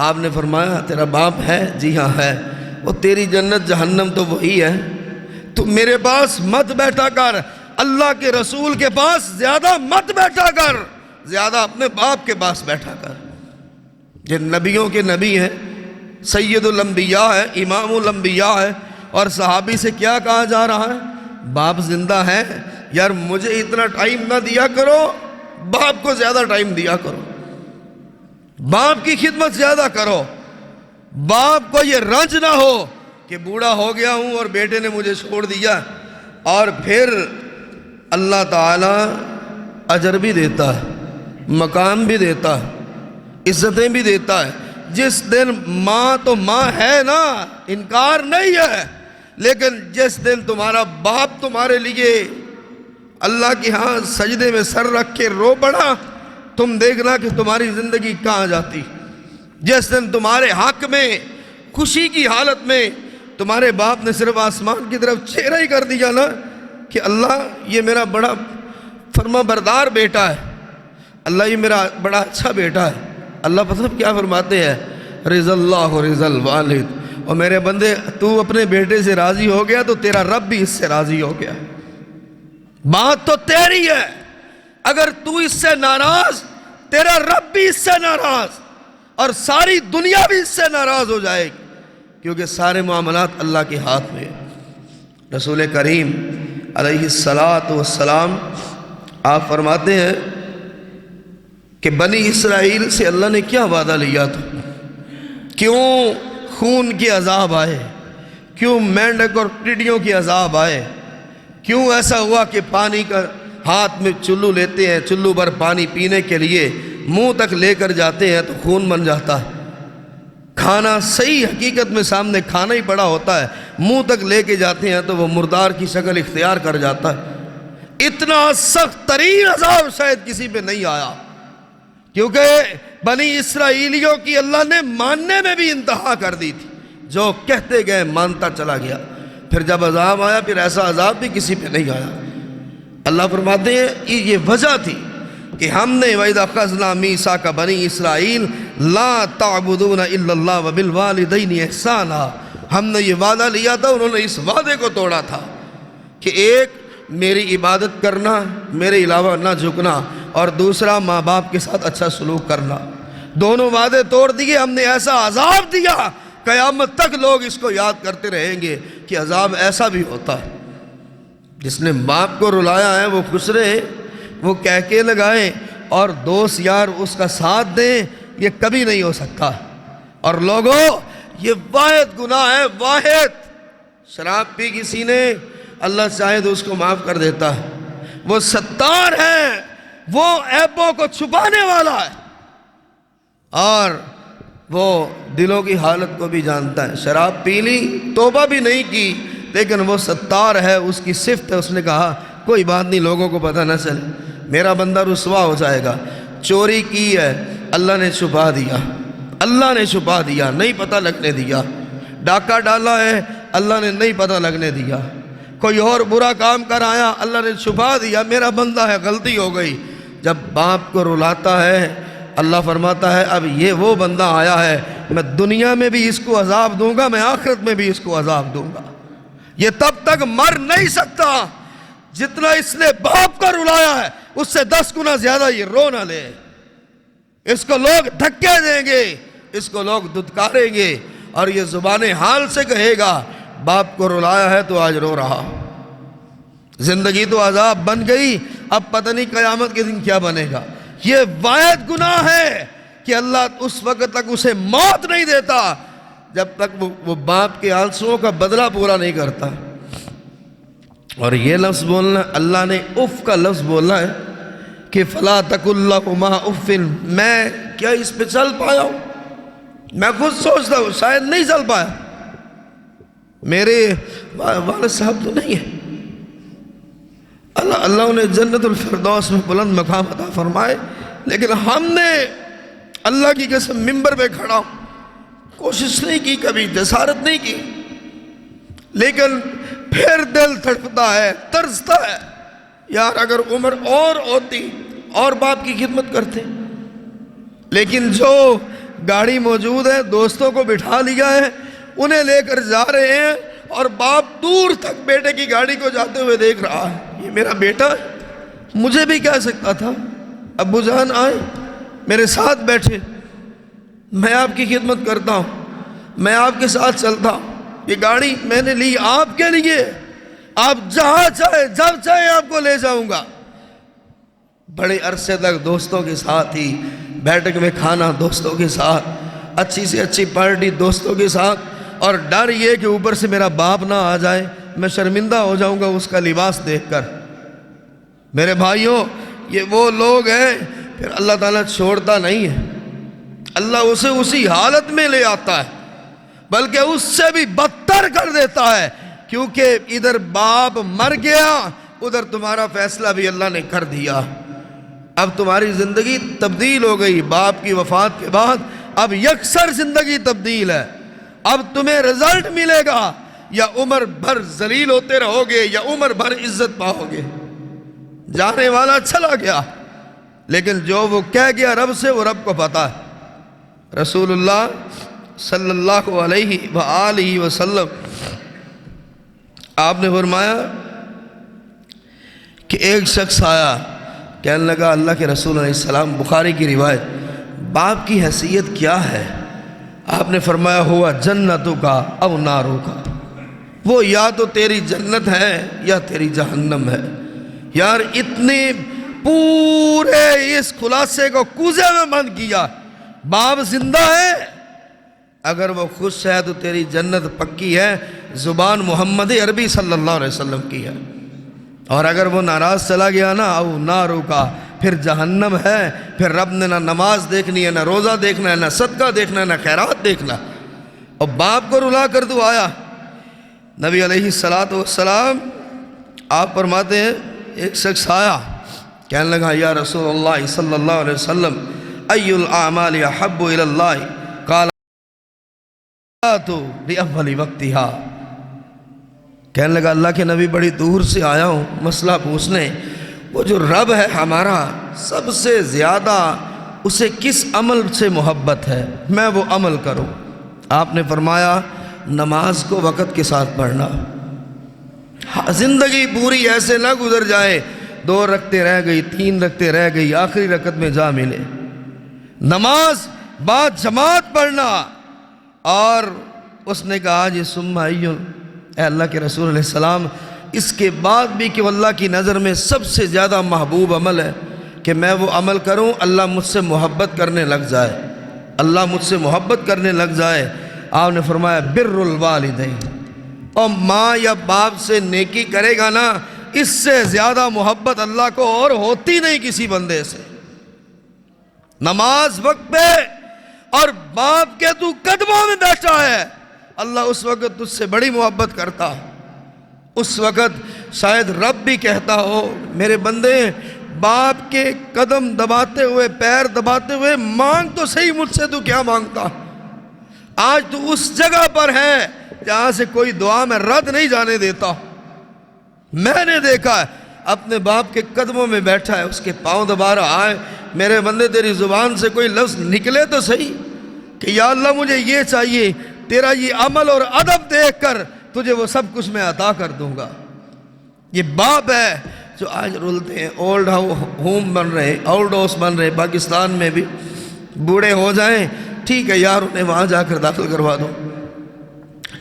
Speaker 1: آپ نے فرمایا تیرا باپ ہے؟ جی ہاں ہے۔ وہ تیری جنت جہنم تو وہی ہے، تو میرے پاس مت بیٹھا کر، اللہ کے رسول کے پاس زیادہ مت بیٹھا کر، زیادہ اپنے باپ کے پاس بیٹھا کر۔ یہ نبیوں کے نبی ہیں، سید الانبیاء ہے، امام الانبیاء ہے، اور صحابی سے کیا کہا جا رہا ہے؟ باپ زندہ ہے، یار مجھے اتنا ٹائم نہ دیا کرو، باپ کو زیادہ ٹائم دیا کرو، باپ کی خدمت زیادہ کرو، باپ کو یہ رنج نہ ہو کہ بوڑھا ہو گیا ہوں اور بیٹے نے مجھے چھوڑ دیا۔ اور پھر اللہ تعالیٰ اجر بھی دیتا ہے، مقام بھی دیتا ہے، عزتیں بھی دیتا ہے۔ جس دن ماں تو ماں ہے نا، انکار نہیں ہے، لیکن جس دن تمہارا باپ تمہارے لیے اللہ کے ہاں سجدے میں سر رکھ کے رو پڑا، تم دیکھنا کہ تمہاری زندگی کہاں جاتی۔ جس دن تمہارے حق میں خوشی کی حالت میں تمہارے باپ نے صرف آسمان کی طرف چہرہ ہی کر دیا نا کہ اللہ یہ میرا بڑا فرما بردار بیٹا ہے، اللہ یہ میرا بڑا اچھا بیٹا ہے، اللہ پتہ کیا فرماتے ہیں؟ رضا اللہ رضا الوالد، اور میرے بندے تو اپنے بیٹے سے راضی ہو گیا تو تیرا رب بھی اس سے راضی ہو گیا۔ بات تو تیری ہے، اگر تو اس سے ناراض، تیرا رب بھی اس سے ناراض، اور ساری دنیا بھی اس سے ناراض ہو جائے گی، کیونکہ سارے معاملات اللہ کے ہاتھ میں۔ رسول کریم علیہ السلام آپ فرماتے ہیں کہ بنی اسرائیل سے اللہ نے کیا وعدہ لیا تھا؟ کیوں خون کے عذاب آئے؟ کیوں مینڈک اور ٹڈیوں کے عذاب آئے؟ کیوں ایسا ہوا کہ پانی کا ہاتھ میں چلو لیتے ہیں، چلو پر پانی پینے کے لیے منہ تک لے کر جاتے ہیں تو خون بن جاتا ہے؟ کھانا صحیح حقیقت میں سامنے کھانا ہی پڑا ہوتا ہے، منہ تک لے کے جاتے ہیں تو وہ مردار کی شکل اختیار کر جاتا ہے۔ اتنا سخت ترین عذاب شاید کسی پہ نہیں آیا، کیونکہ بنی اسرائیلیوں کی اللہ نے ماننے میں بھی انتہا کر دی تھی، جو کہتے گئے مانتا چلا گیا۔ پھر جب عذاب آیا، پھر ایسا عذاب بھی کسی پہ نہیں آیا۔ اللہ فرماتے ہیں یہ وجہ تھی کہ ہم نے وَإِذَا أَخَذْنَا مِيثَاقَ بَنِي إِسْرَائِيلَ لَا تَعْبُدُونَ إِلَّا اللَّهَ وَبِالْوَالِدَيْنِ إِحْسَانًا، ہم نے یہ وعدہ لیا تھا، انہوں نے اس وعدے کو توڑا تھا کہ ایک میری عبادت کرنا، میرے علاوہ نہ جھکنا، اور دوسرا ماں باپ کے ساتھ اچھا سلوک کرنا۔ دونوں وعدے توڑ دیے، ہم نے ایسا عذاب دیا، قیامت تک لوگ اس کو یاد کرتے رہیں گے کہ عذاب ایسا بھی ہوتا ہے۔ جس نے باپ کو رلایا ہے وہ خوش رہے، وہ کہکے لگائیں اور دوست یار اس کا ساتھ دیں، یہ کبھی نہیں ہو سکتا۔ اور لوگوں یہ واحد گناہ ہے، واحد۔ شراب پی کسی نے، اللہ چاہے تو اس کو معاف کر دیتا ہے، وہ ستار ہے، وہ عیبوں کو چھپانے والا ہے، اور وہ دلوں کی حالت کو بھی جانتا ہے۔ شراب پی لی، توبہ بھی نہیں کی، لیکن وہ ستار ہے، اس کی صفت ہے۔ اس نے کہا کوئی بات نہیں، لوگوں کو پتہ نہ چلے، میرا بندہ رسوا ہو جائے گا۔ چوری کی ہے، اللہ نے چھپا دیا، اللہ نے چھپا دیا، نہیں پتہ لگنے دیا۔ ڈاکہ ڈالا ہے، اللہ نے نہیں پتہ لگنے دیا۔ کوئی اور برا کام کر آیا، اللہ نے چھپا دیا، میرا بندہ ہے، غلطی ہو گئی۔ جب باپ کو رلاتا ہے، اللہ فرماتا ہے اب یہ وہ بندہ آیا ہے، میں دنیا میں بھی اس کو عذاب دوں گا، میں آخرت میں بھی اس کو عذاب دوں گا۔ یہ تب تک مر نہیں سکتا جتنا اس نے باپ کو رلایا ہے، اس سے 10 گنا زیادہ یہ رو نہ لے۔ اس کو لوگ دھکے دیں گے، اس کو لوگ دھتکاریں گے، اور یہ زبان حال سے کہے گا باپ کو رلایا ہے تو آج رو رہا۔ زندگی تو عذاب بن گئی، اب پتہ نہیں قیامت کے دن کیا بنے گا۔ یہ واحد گناہ ہے کہ اللہ اس وقت تک اسے موت نہیں دیتا جب تک وہ باپ کے آنسوؤں کا بدلہ پورا نہیں کرتا۔ اور یہ لفظ بولنا، اللہ نے اف کا لفظ بولا ہے کہ فَلَا تَقُلْ لَهُمَا اُفٍّ، میں کیا اس پہ چل پایا ہوں؟ میں خود سوچتا ہوں شاید نہیں چل پایا، میرے والد صاحب تو نہیں ہے۔ اللہ انہیں جنت الفردوس میں بلند مقام عطا فرمائے، لیکن ہم نے اللہ کی قسم ممبر پہ کھڑا ہوں، کوشش نہیں کی، کبھی جسارت نہیں کی، لیکن پھر دل تڑپتا ہے، ترستا ہے، یار اگر عمر اور ہوتی اور باپ کی خدمت کرتے، لیکن جو گاڑی موجود ہے دوستوں کو بٹھا لیا ہے, انہیں لے کر جا رہے ہیں, اور باپ دور تک بیٹے کی گاڑی کو جاتے ہوئے دیکھ رہا ہے, یہ میرا بیٹا ہے, مجھے بھی کہہ سکتا تھا ابو جان آئے میرے ساتھ بیٹھے, میں آپ کی خدمت کرتا ہوں, میں آپ کے ساتھ چلتا ہوں, یہ گاڑی میں نے لی آپ کے لیے, آپ جہاں چاہے جب چاہے آپ کو لے جاؤں گا. بڑے عرصے تک دوستوں کے ساتھ ہی بیٹھک میں کھانا, دوستوں کے ساتھ اچھی سے اچھی پارٹی, دوستوں کے ساتھ, اور ڈر یہ کہ اوپر سے میرا باپ نہ آ جائے, میں شرمندہ ہو جاؤں گا اس کا لباس دیکھ کر. میرے بھائیوں, یہ وہ لوگ ہیں, پھر اللہ تعالیٰ چھوڑتا نہیں ہے, اللہ اسے اسی حالت میں لے آتا ہے, بلکہ اس سے بھی بدتر کر دیتا ہے, کیونکہ ادھر باپ مر گیا, ادھر تمہارا فیصلہ بھی اللہ نے کر دیا. اب تمہاری زندگی تبدیل ہو گئی, باپ کی وفات کے بعد اب یکسر زندگی تبدیل ہے. اب تمہیں رزلٹ ملے گا, یا عمر بھر ذلیل ہوتے رہو گے یا عمر بھر عزت پاؤ گے. جانے والا چلا گیا, لیکن جو وہ کہہ گیا رب سے, وہ رب کو پتا ہے. رسول اللہ صلی اللہ علیہ وآلہ وسلم آپ نے فرمایا کہ ایک شخص آیا, کہنے لگا اللہ کے رسول علیہ السلام, بخاری کی روایت, باپ کی حیثیت کیا ہے؟ آپ نے فرمایا ہوا جنتوں کا او ناروں کا, وہ یا تو تیری جنت ہے یا تیری جہنم ہے. یار اتنے پورے اس خلاصے کو کوزے میں بند کیا, باپ زندہ ہے, اگر وہ خوش ہے تو تیری جنت پکی ہے, زبان محمد عربی صلی اللہ علیہ وسلم کی ہے, اور اگر وہ ناراض چلا گیا نا, او نارو کا, پھر جہنم ہے. پھر رب نے نہ نماز دیکھنی ہے, نہ روزہ دیکھنا ہے, نہ صدقہ دیکھنا ہے, نہ خیرات دیکھنا. اور باپ کو رلا کر تو آیا. نبی علیہ السلام آپ فرماتے ہیں ایک شخص آیا, کہنے لگا یا رسول اللہ صلی اللہ علیہ وسلم, ای الاعمال احب الی اللہ, قال لأول وقتها. کہنے لگا اللہ کے نبی بڑی دور سے آیا ہوں مسئلہ پوچھنے, وہ جو رب ہے ہمارا سب سے زیادہ اسے کس عمل سے محبت ہے, میں وہ عمل کروں. آپ نے فرمایا نماز کو وقت کے ساتھ پڑھنا. زندگی پوری ایسے نہ گزر جائے 2 رکعتیں رہ گئی, 3 رکعتیں رہ گئی, آخری رکعت میں جا ملے. نماز بعد جماعت پڑھنا. اور اس نے کہا جی ثم ای, اے اللہ کے رسول علیہ السلام, اس کے بعد بھی کہ اللہ کی نظر میں سب سے زیادہ محبوب عمل ہے کہ میں وہ عمل کروں اللہ مجھ سے محبت کرنے لگ جائے, اللہ مجھ سے محبت کرنے لگ جائے. آپ نے فرمایا بر الوالدین, اور ماں یا باپ سے نیکی کرے گا نا, اس سے زیادہ محبت اللہ کو اور ہوتی نہیں کسی بندے سے. نماز وقت پہ, اور باپ کے تو قدموں میں بیٹھا ہے, اللہ اس وقت تجھ سے بڑی محبت کرتا. اس وقت شاید رب بھی کہتا ہو میرے بندے, باپ کے قدم دباتے ہوئے, پیر دباتے ہوئے مانگ تو صحیح مجھ سے, تو کیا مانگتا؟ آج تو اس جگہ پر ہے جہاں سے کوئی دعا میں رد نہیں جانے دیتا. میں نے دیکھا ہے اپنے باپ کے قدموں میں بیٹھا ہے, اس کے پاؤں دبا رہا ہے. میرے بندے تیری زبان سے کوئی لفظ نکلے تو صحیح کہ یا اللہ مجھے یہ چاہیے, تیرا یہ عمل اور ادب دیکھ کر تجھے وہ سب کچھ میں عطا کر دوں گا. یہ باپ ہے جو آج رولتے ہیں, اولڈ ہوم بن رہے, اولڈ ہاؤس بن رہے پاکستان میں بھی. بوڑھے ہو جائیں ٹھیک ہے یار, انہیں وہاں جا کر داخل کروا دو,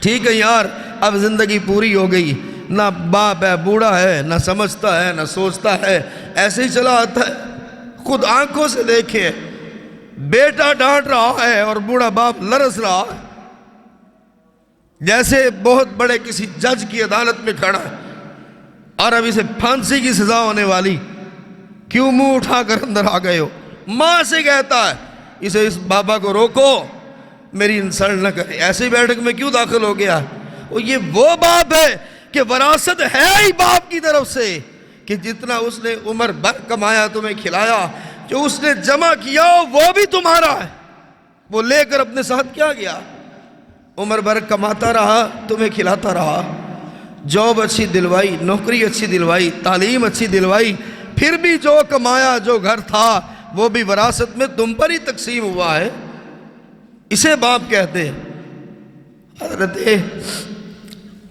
Speaker 1: ٹھیک ہے یار, اب زندگی پوری ہو گئی. نہ باپ ہے, بوڑھا ہے, نہ سمجھتا ہے, نہ سوچتا ہے, ایسے ہی چلا آتا ہے. خود آنکھوں سے دیکھے, بیٹا ڈانٹ رہا ہے اور بوڑھا باپ لرز رہا ہے, جیسے بہت بڑے کسی جج کی عدالت میں کھڑا ہے اور اب اسے پھانسی کی سزا ہونے والی, کیوں منہ اٹھا کر اندر آ گئے ہو؟ ماں سے کہتا ہے اسے, اس بابا کو روکو, میری انسلٹ نہ کرے, ایسے بیٹھک میں کیوں داخل ہو گیا؟ یہ وہ باپ ہے کہ وراثت ہے ہی باپ کی طرف سے کہ جتنا اس نے عمر بھر کمایا تمہیں کھلایا, جو اس نے جمع کیا وہ بھی تمہارا ہے, وہ لے کر اپنے ساتھ کیا گیا؟ عمر بھر کماتا رہا, تمہیں کھلاتا رہا, جاب اچھی دلوائی, نوکری اچھی دلوائی, تعلیم اچھی دلوائی, پھر بھی جو کمایا, جو گھر تھا وہ بھی وراثت میں تم پر ہی تقسیم ہوا ہے، اسے باپ کہتے ہیں۔ حضرت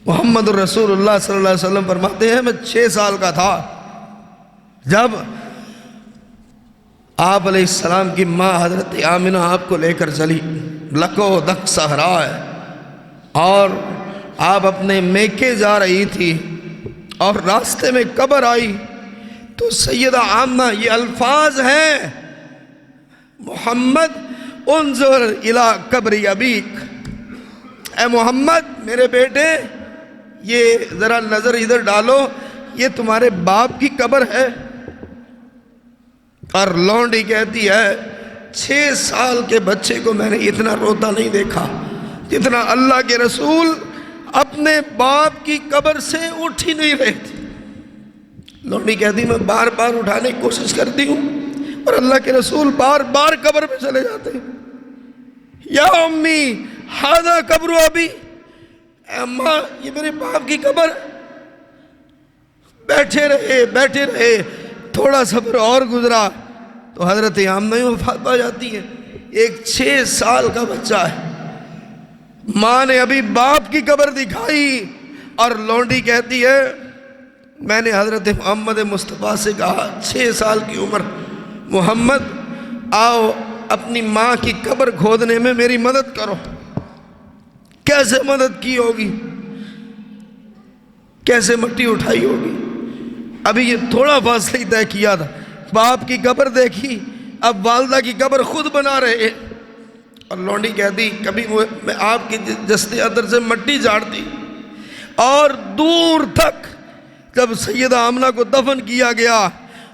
Speaker 1: محمد الرسول اللہ صلی اللہ علیہ وسلم فرماتے ہیں میں 6 سال کا تھا جب آپ علیہ السلام کی ماں حضرت آمنہ آپ کو لے کر چلی، لکو دک صحرا ہے، اور آپ اپنے میکے جا رہی تھی اور راستے میں قبر آئی تو سیدہ آمنہ، یہ الفاظ ہیں محمد انظر الی قبر ابیک، اے محمد میرے بیٹے یہ ذرا نظر ادھر ڈالو، یہ تمہارے باپ کی قبر ہے۔ اور لونڈی کہتی ہے 6 سال کے بچے کو میں نے اتنا روتا نہیں دیکھا جتنا اللہ کے رسول اپنے باپ کی قبر سے اٹھ ہی نہیں رہے تھے۔ لونڈی کہتی میں بار بار اٹھانے کی کوشش کرتی ہوں اور اللہ کے رسول بار بار قبر پہ چلے جاتے ہیں۔ یا امی ھذا قبر ابی، اے اماں یہ میرے باپ کی قبر۔ بیٹھے رہے، تھوڑا صبر اور گزرا تو حضرت آمنہ ہی وفات پا جاتی ہے۔ ایک 6 سال کا بچہ ہے، ماں نے ابھی باپ کی قبر دکھائی اور لونڈی کہتی ہے میں نے حضرت محمد مصطفیٰ سے کہا 6 سال کی عمر، محمد آؤ اپنی ماں کی قبر کھودنے میں میری مدد کرو۔ کیسے مدد کی ہوگی، کیسے مٹی اٹھائی ہوگی؟ ابھی یہ تھوڑا فاصلہ ہی طے کیا تھا، باپ کی قبر دیکھی، اب والدہ کی قبر خود بنا رہے۔ اور لونڈی کہتی کبھی میں آپ کی جسد ادر سے مٹی جھاڑتی، اور دور تک جب سیدہ آمنہ کو دفن کیا گیا،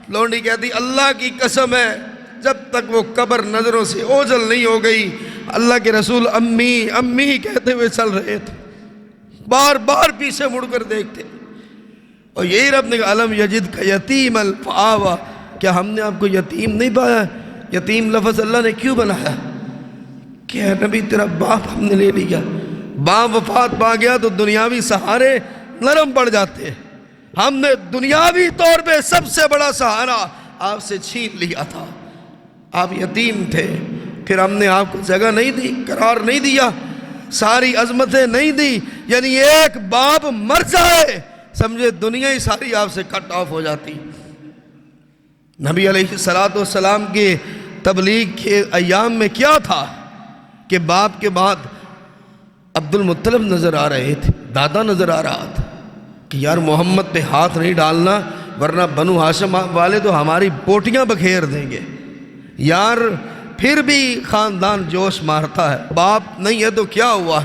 Speaker 1: لونڈی کہتی اللہ کی قسم ہے جب تک وہ قبر نظروں سے اوجھل نہیں ہو گئی اللہ کے رسول امی امی کہتے ہوئے چل رہے تھے، بار بار پیچھے مڑ کر دیکھتے۔ اور یہی رب نے کہا الم یجد کا یتیم فآویٰ، کیا ہم نے آپ کو یتیم نہیں پایا؟ یتیم لفظ اللہ نے کیوں بنایا کہ اے نبی تیرا باپ ہم نے لے لیا، باپ وفات پا گیا تو دنیاوی سہارے نرم پڑ جاتے ہیں، ہم نے دنیاوی طور پہ سب سے بڑا سہارا آپ سے چھین لیا تھا، آپ یتیم تھے، پھر ہم نے آپ کو جگہ نہیں دی، قرار نہیں دیا، ساری عظمتیں نہیں دی، یعنی ایک باپ مر جائے سمجھے دنیا ہی ساری آپ سے کٹ آف ہو جاتی۔ نبی علیہ السلام کے تبلیغ کے ایام میں کیا تھا کہ باپ کے بعد عبد المطلب نظر آ رہے تھے، دادا نظر آ رہا تھا کہ یار محمد پہ ہاتھ نہیں ڈالنا ورنہ بنو ہاشم والے تو ہماری پوٹیاں بکھیر دیں گے، یار پھر بھی خاندان جوش مارتا ہے، باپ نہیں ہے تو کیا ہوا؟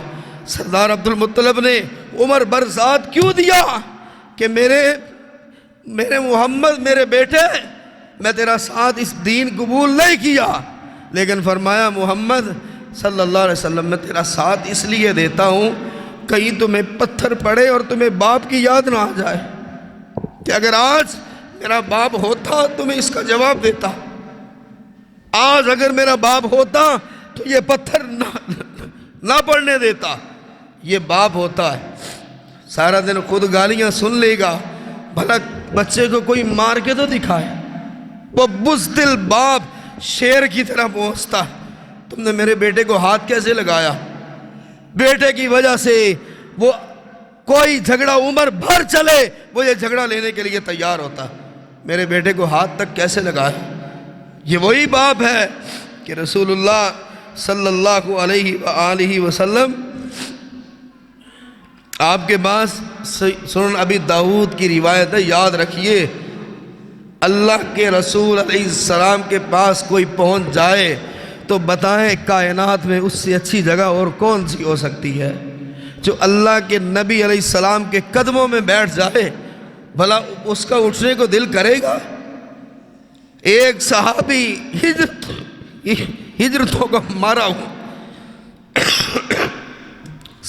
Speaker 1: سردار عبد المطلب نے عمر بھر ساتھ کیوں دیا کہ میرے محمد میرے بیٹے میں تیرا ساتھ اس دین قبول نہیں کیا، لیکن فرمایا محمد صلی اللہ علیہ وسلم میں تیرا ساتھ اس لیے دیتا ہوں کہیں تمہیں پتھر پڑے اور تمہیں باپ کی یاد نہ آ جائے کہ اگر آج میرا باپ ہوتا تو میں اس کا جواب دیتا، آج اگر میرا باپ ہوتا تو یہ پتھر نہ پڑنے دیتا، یہ باپ ہوتا ہے سارا دن خود گالیاں سن لے گا، بھلا بچے کو کوئی مار کے تو دکھائے، وہ بزدل باپ شیر کی طرح پہنچتا ہے تم نے میرے بیٹے کو ہاتھ کیسے لگایا؟ بیٹے کی وجہ سے وہ کوئی جھگڑا عمر بھر چلے وہ یہ جھگڑا لینے کے لیے تیار ہوتا، میرے بیٹے کو ہاتھ تک کیسے لگایا؟ یہ وہی باپ ہے کہ رسول اللہ صلی اللہ علیہ وآلہ وسلم آپ کے پاس سنن ابی داؤد کی روایت ہے، یاد رکھیے اللہ کے رسول علیہ السلام کے پاس کوئی پہنچ جائے تو بتائیں کائنات میں اس سے اچھی جگہ اور کون سی ہو سکتی ہے؟ جو اللہ کے نبی علیہ السلام کے قدموں میں بیٹھ جائے، بھلا اس کا اٹھنے کو دل کرے گا؟ ایک صحابی ہجرتوں کا مارا ہوا،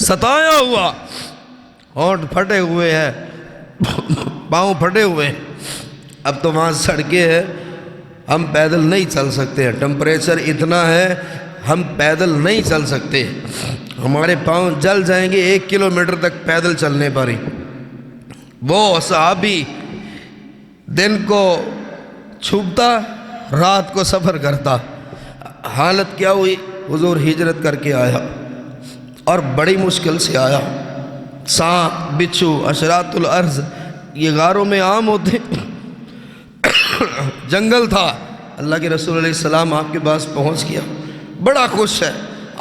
Speaker 1: ستایا ہوا، ہونٹ پھٹے ہوئے ہیں، پاؤں پھٹے ہوئے ہیں، اب تو وہاں سڑکیں ہیں، ہم پیدل نہیں چل سکتے ہیں، ٹمپریچر اتنا ہے ہم پیدل نہیں چل سکتے، ہمارے پاؤں جل جائیں گے 1 کلومیٹر تک پیدل چلنے پر ہی۔ وہ صحابی دن کو چھپتا رات کو سفر کرتا. حالت کیا ہوئی؟ حضور ہجرت کر کے آیا اور بڑی مشکل سے آیا. سانپ، بچھو، اشرات الارض یہ غاروں میں عام ہوتے، جنگل تھا. اللہ کے رسول علیہ السلام آپ کے پاس پہنچ گیا، بڑا خوش ہے،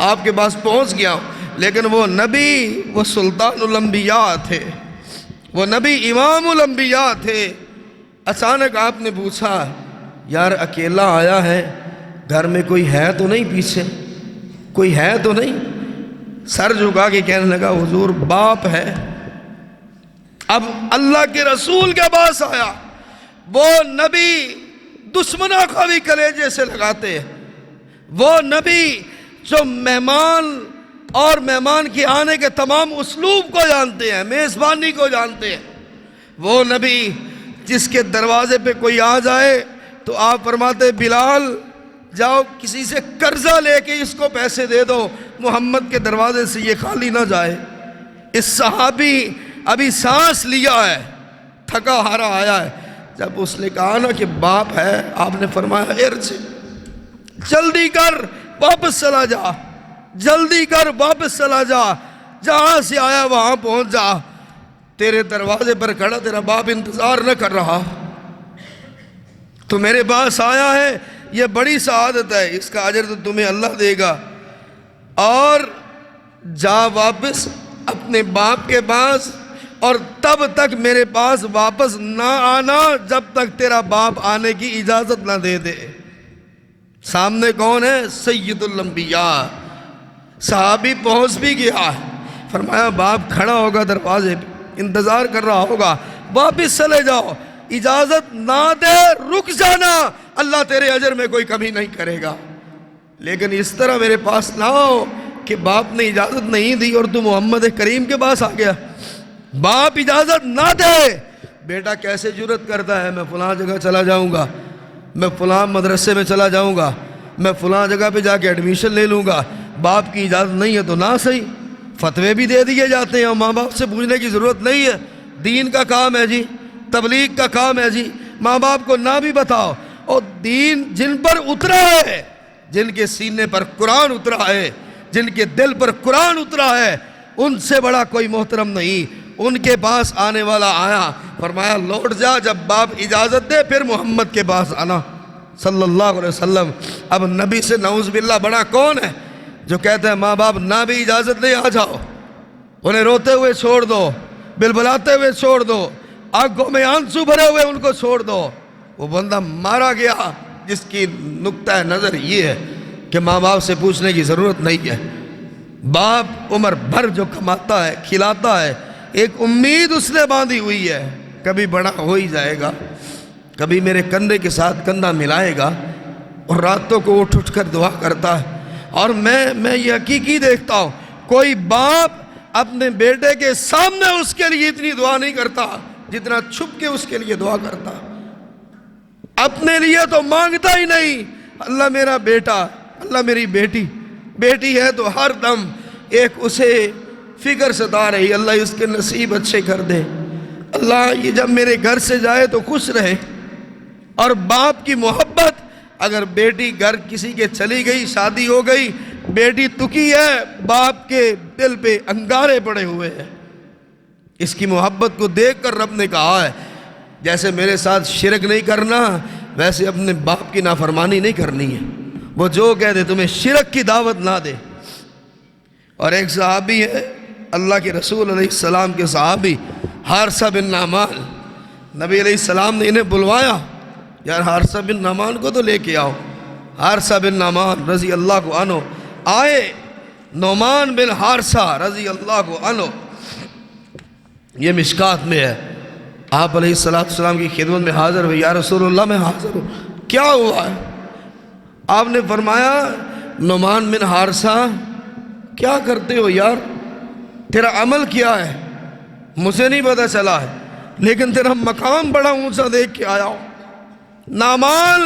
Speaker 1: آپ کے پاس پہنچ گیا. لیکن وہ نبی، وہ سلطان الانبیاء تھے، وہ نبی امام الانبیاء تھے. اچانک آپ نے پوچھا یار اکیلا آیا ہے، گھر میں کوئی ہے تو نہیں؟ پیچھے کوئی ہے تو نہیں؟ سر جھکا کے کہنے لگا حضور باپ ہے. اب اللہ کے رسول کے پاس آیا، وہ نبی دشمنوں کو بھی کلیجے سے لگاتے ہیں، وہ نبی جو مہمان اور مہمان کے آنے کے تمام اسلوب کو جانتے ہیں، میزبانی کو جانتے ہیں، وہ نبی جس کے دروازے پہ کوئی آ جائے تو آپ فرماتے بلال جاؤ کسی سے قرضہ لے کے اس کو پیسے دے دو، محمد کے دروازے سے یہ خالی نہ جائے. اس صحابی ابھی سانس لیا ہے، تھکا ہارا آیا ہے. جب اس نے کہا نا کہ باپ ہے، آپ نے فرمایا ارجع، جلدی کر واپس چلا جا، جلدی کر واپس چلا جا، جہاں سے آیا وہاں پہنچ جا. تیرے دروازے پر کھڑا تیرا باپ انتظار نہ کر رہا، تو میرے پاس آیا ہے، یہ بڑی سعادت ہے، اس کا اجر تو تمہیں اللہ دے گا. اور جا واپس اپنے باپ کے پاس، اور تب تک میرے پاس واپس نہ آنا جب تک تیرا باپ آنے کی اجازت نہ دے دے. سامنے کون ہے؟ سید الانبیاء. صحابی پہنچ بھی گیا، فرمایا باپ کھڑا ہوگا دروازے پہ، انتظار کر رہا ہوگا، واپس چلے جاؤ، اجازت نہ دے رک جانا، اللہ تیرے اجر میں کوئی کمی نہیں کرے گا. لیکن اس طرح میرے پاس نہ ہو کہ باپ نے اجازت نہیں دی اور تو محمد کریم کے پاس آ گیا. باپ اجازت نہ دے، بیٹا کیسے جرأت کرتا ہے میں فلاں جگہ چلا جاؤں گا، میں فلاں مدرسے میں چلا جاؤں گا، میں فلاں جگہ پہ جا کے ایڈمیشن لے لوں گا. باپ کی اجازت نہیں ہے تو نہ صحیح. فتوے بھی دے دیے جاتے ہیں، ماں باپ سے پوچھنے کی ضرورت نہیں ہے، دین کا کام ہے جی، تبلیغ کا کام ہے جی، ماں باپ کو نہ بھی بتاؤ. اور دین جن پر اترا ہے، جن کے سینے پر قرآن اترا ہے، جن کے دل پر قرآن اترا ہے، ان سے بڑا کوئی محترم نہیں. ان کے پاس آنے والا آیا، فرمایا لوٹ جا، جب باپ اجازت دے پھر محمد کے پاس آنا صلی اللہ علیہ وسلم. اب نبی سے نعوذ باللہ بڑا کون ہے جو کہتے ہیں ماں باپ نہ بھی اجازت دے آ جاؤ، انہیں روتے ہوئے چھوڑ دو، بلبلاتے ہوئے چھوڑ دو، آنکھوں میں آنسو بھرے ہوئے ان کو چھوڑ دو. وہ بندہ مارا گیا جس کی نقطہ نظر یہ ہے کہ ماں باپ سے پوچھنے کی ضرورت نہیں ہے. باپ عمر بھر جو کماتا ہے، کھلاتا ہے، ایک امید اس نے باندھی ہوئی ہے کبھی بڑا ہو ہی جائے گا، کبھی میرے کندھے کے ساتھ کندھا ملائے گا. اور راتوں کو اٹھ اٹھ کر دعا کرتا ہے. اور میں یہ حقیقی دیکھتا ہوں، کوئی باپ اپنے بیٹے کے سامنے اس کے لیے اتنی دعا نہیں کرتا جتنا چھپ کے اس کے لیے دعا کرتا. اپنے لیے تو مانگتا ہی نہیں، اللہ میرا بیٹا، اللہ میری بیٹی، بیٹی ہے تو ہر دم ایک اسے فکر ستا رہی، اللہ اس کے نصیب اچھے کر دے، اللہ یہ جب میرے گھر سے جائے تو خوش رہے. اور باپ کی محبت، اگر بیٹی گھر کسی کے چلی گئی، شادی ہو گئی، بیٹی تکی ہے، باپ کے دل پہ انگارے پڑے ہوئے ہیں. اس کی محبت کو دیکھ کر رب نے کہا ہے جیسے میرے ساتھ شرک نہیں کرنا ویسے اپنے باپ کی نافرمانی نہیں کرنی ہے. وہ جو کہہ دے تمہیں شرک کی دعوت نہ دے. اور ایک صحابی ہے اللہ کے رسول علیہ السلام کے صحابی حارثہ بن نعمان، نبی علیہ السلام نے انہیں بلوایا، یار حارثہ بن نعمان کو تو لے کے آؤ. حارثہ بن نعمان رضی اللہ عنہ آئے. نعمان بن حارثہ رضی اللہ عنہ، یہ مشکات میں ہے، آپ علیہ السلام کی خدمت میں حاضر ہوئے. یا رسول اللہ میں حاضر ہوں، کیا ہوا ہے؟ آپ نے فرمایا نعمان بن حارثہ کیا کرتے ہو یار، تیرا عمل کیا ہے مجھے نہیں پتا چلا ہے، لیکن تیرا مقام بڑا اونچا دیکھ کے آیا ہوں. نعمان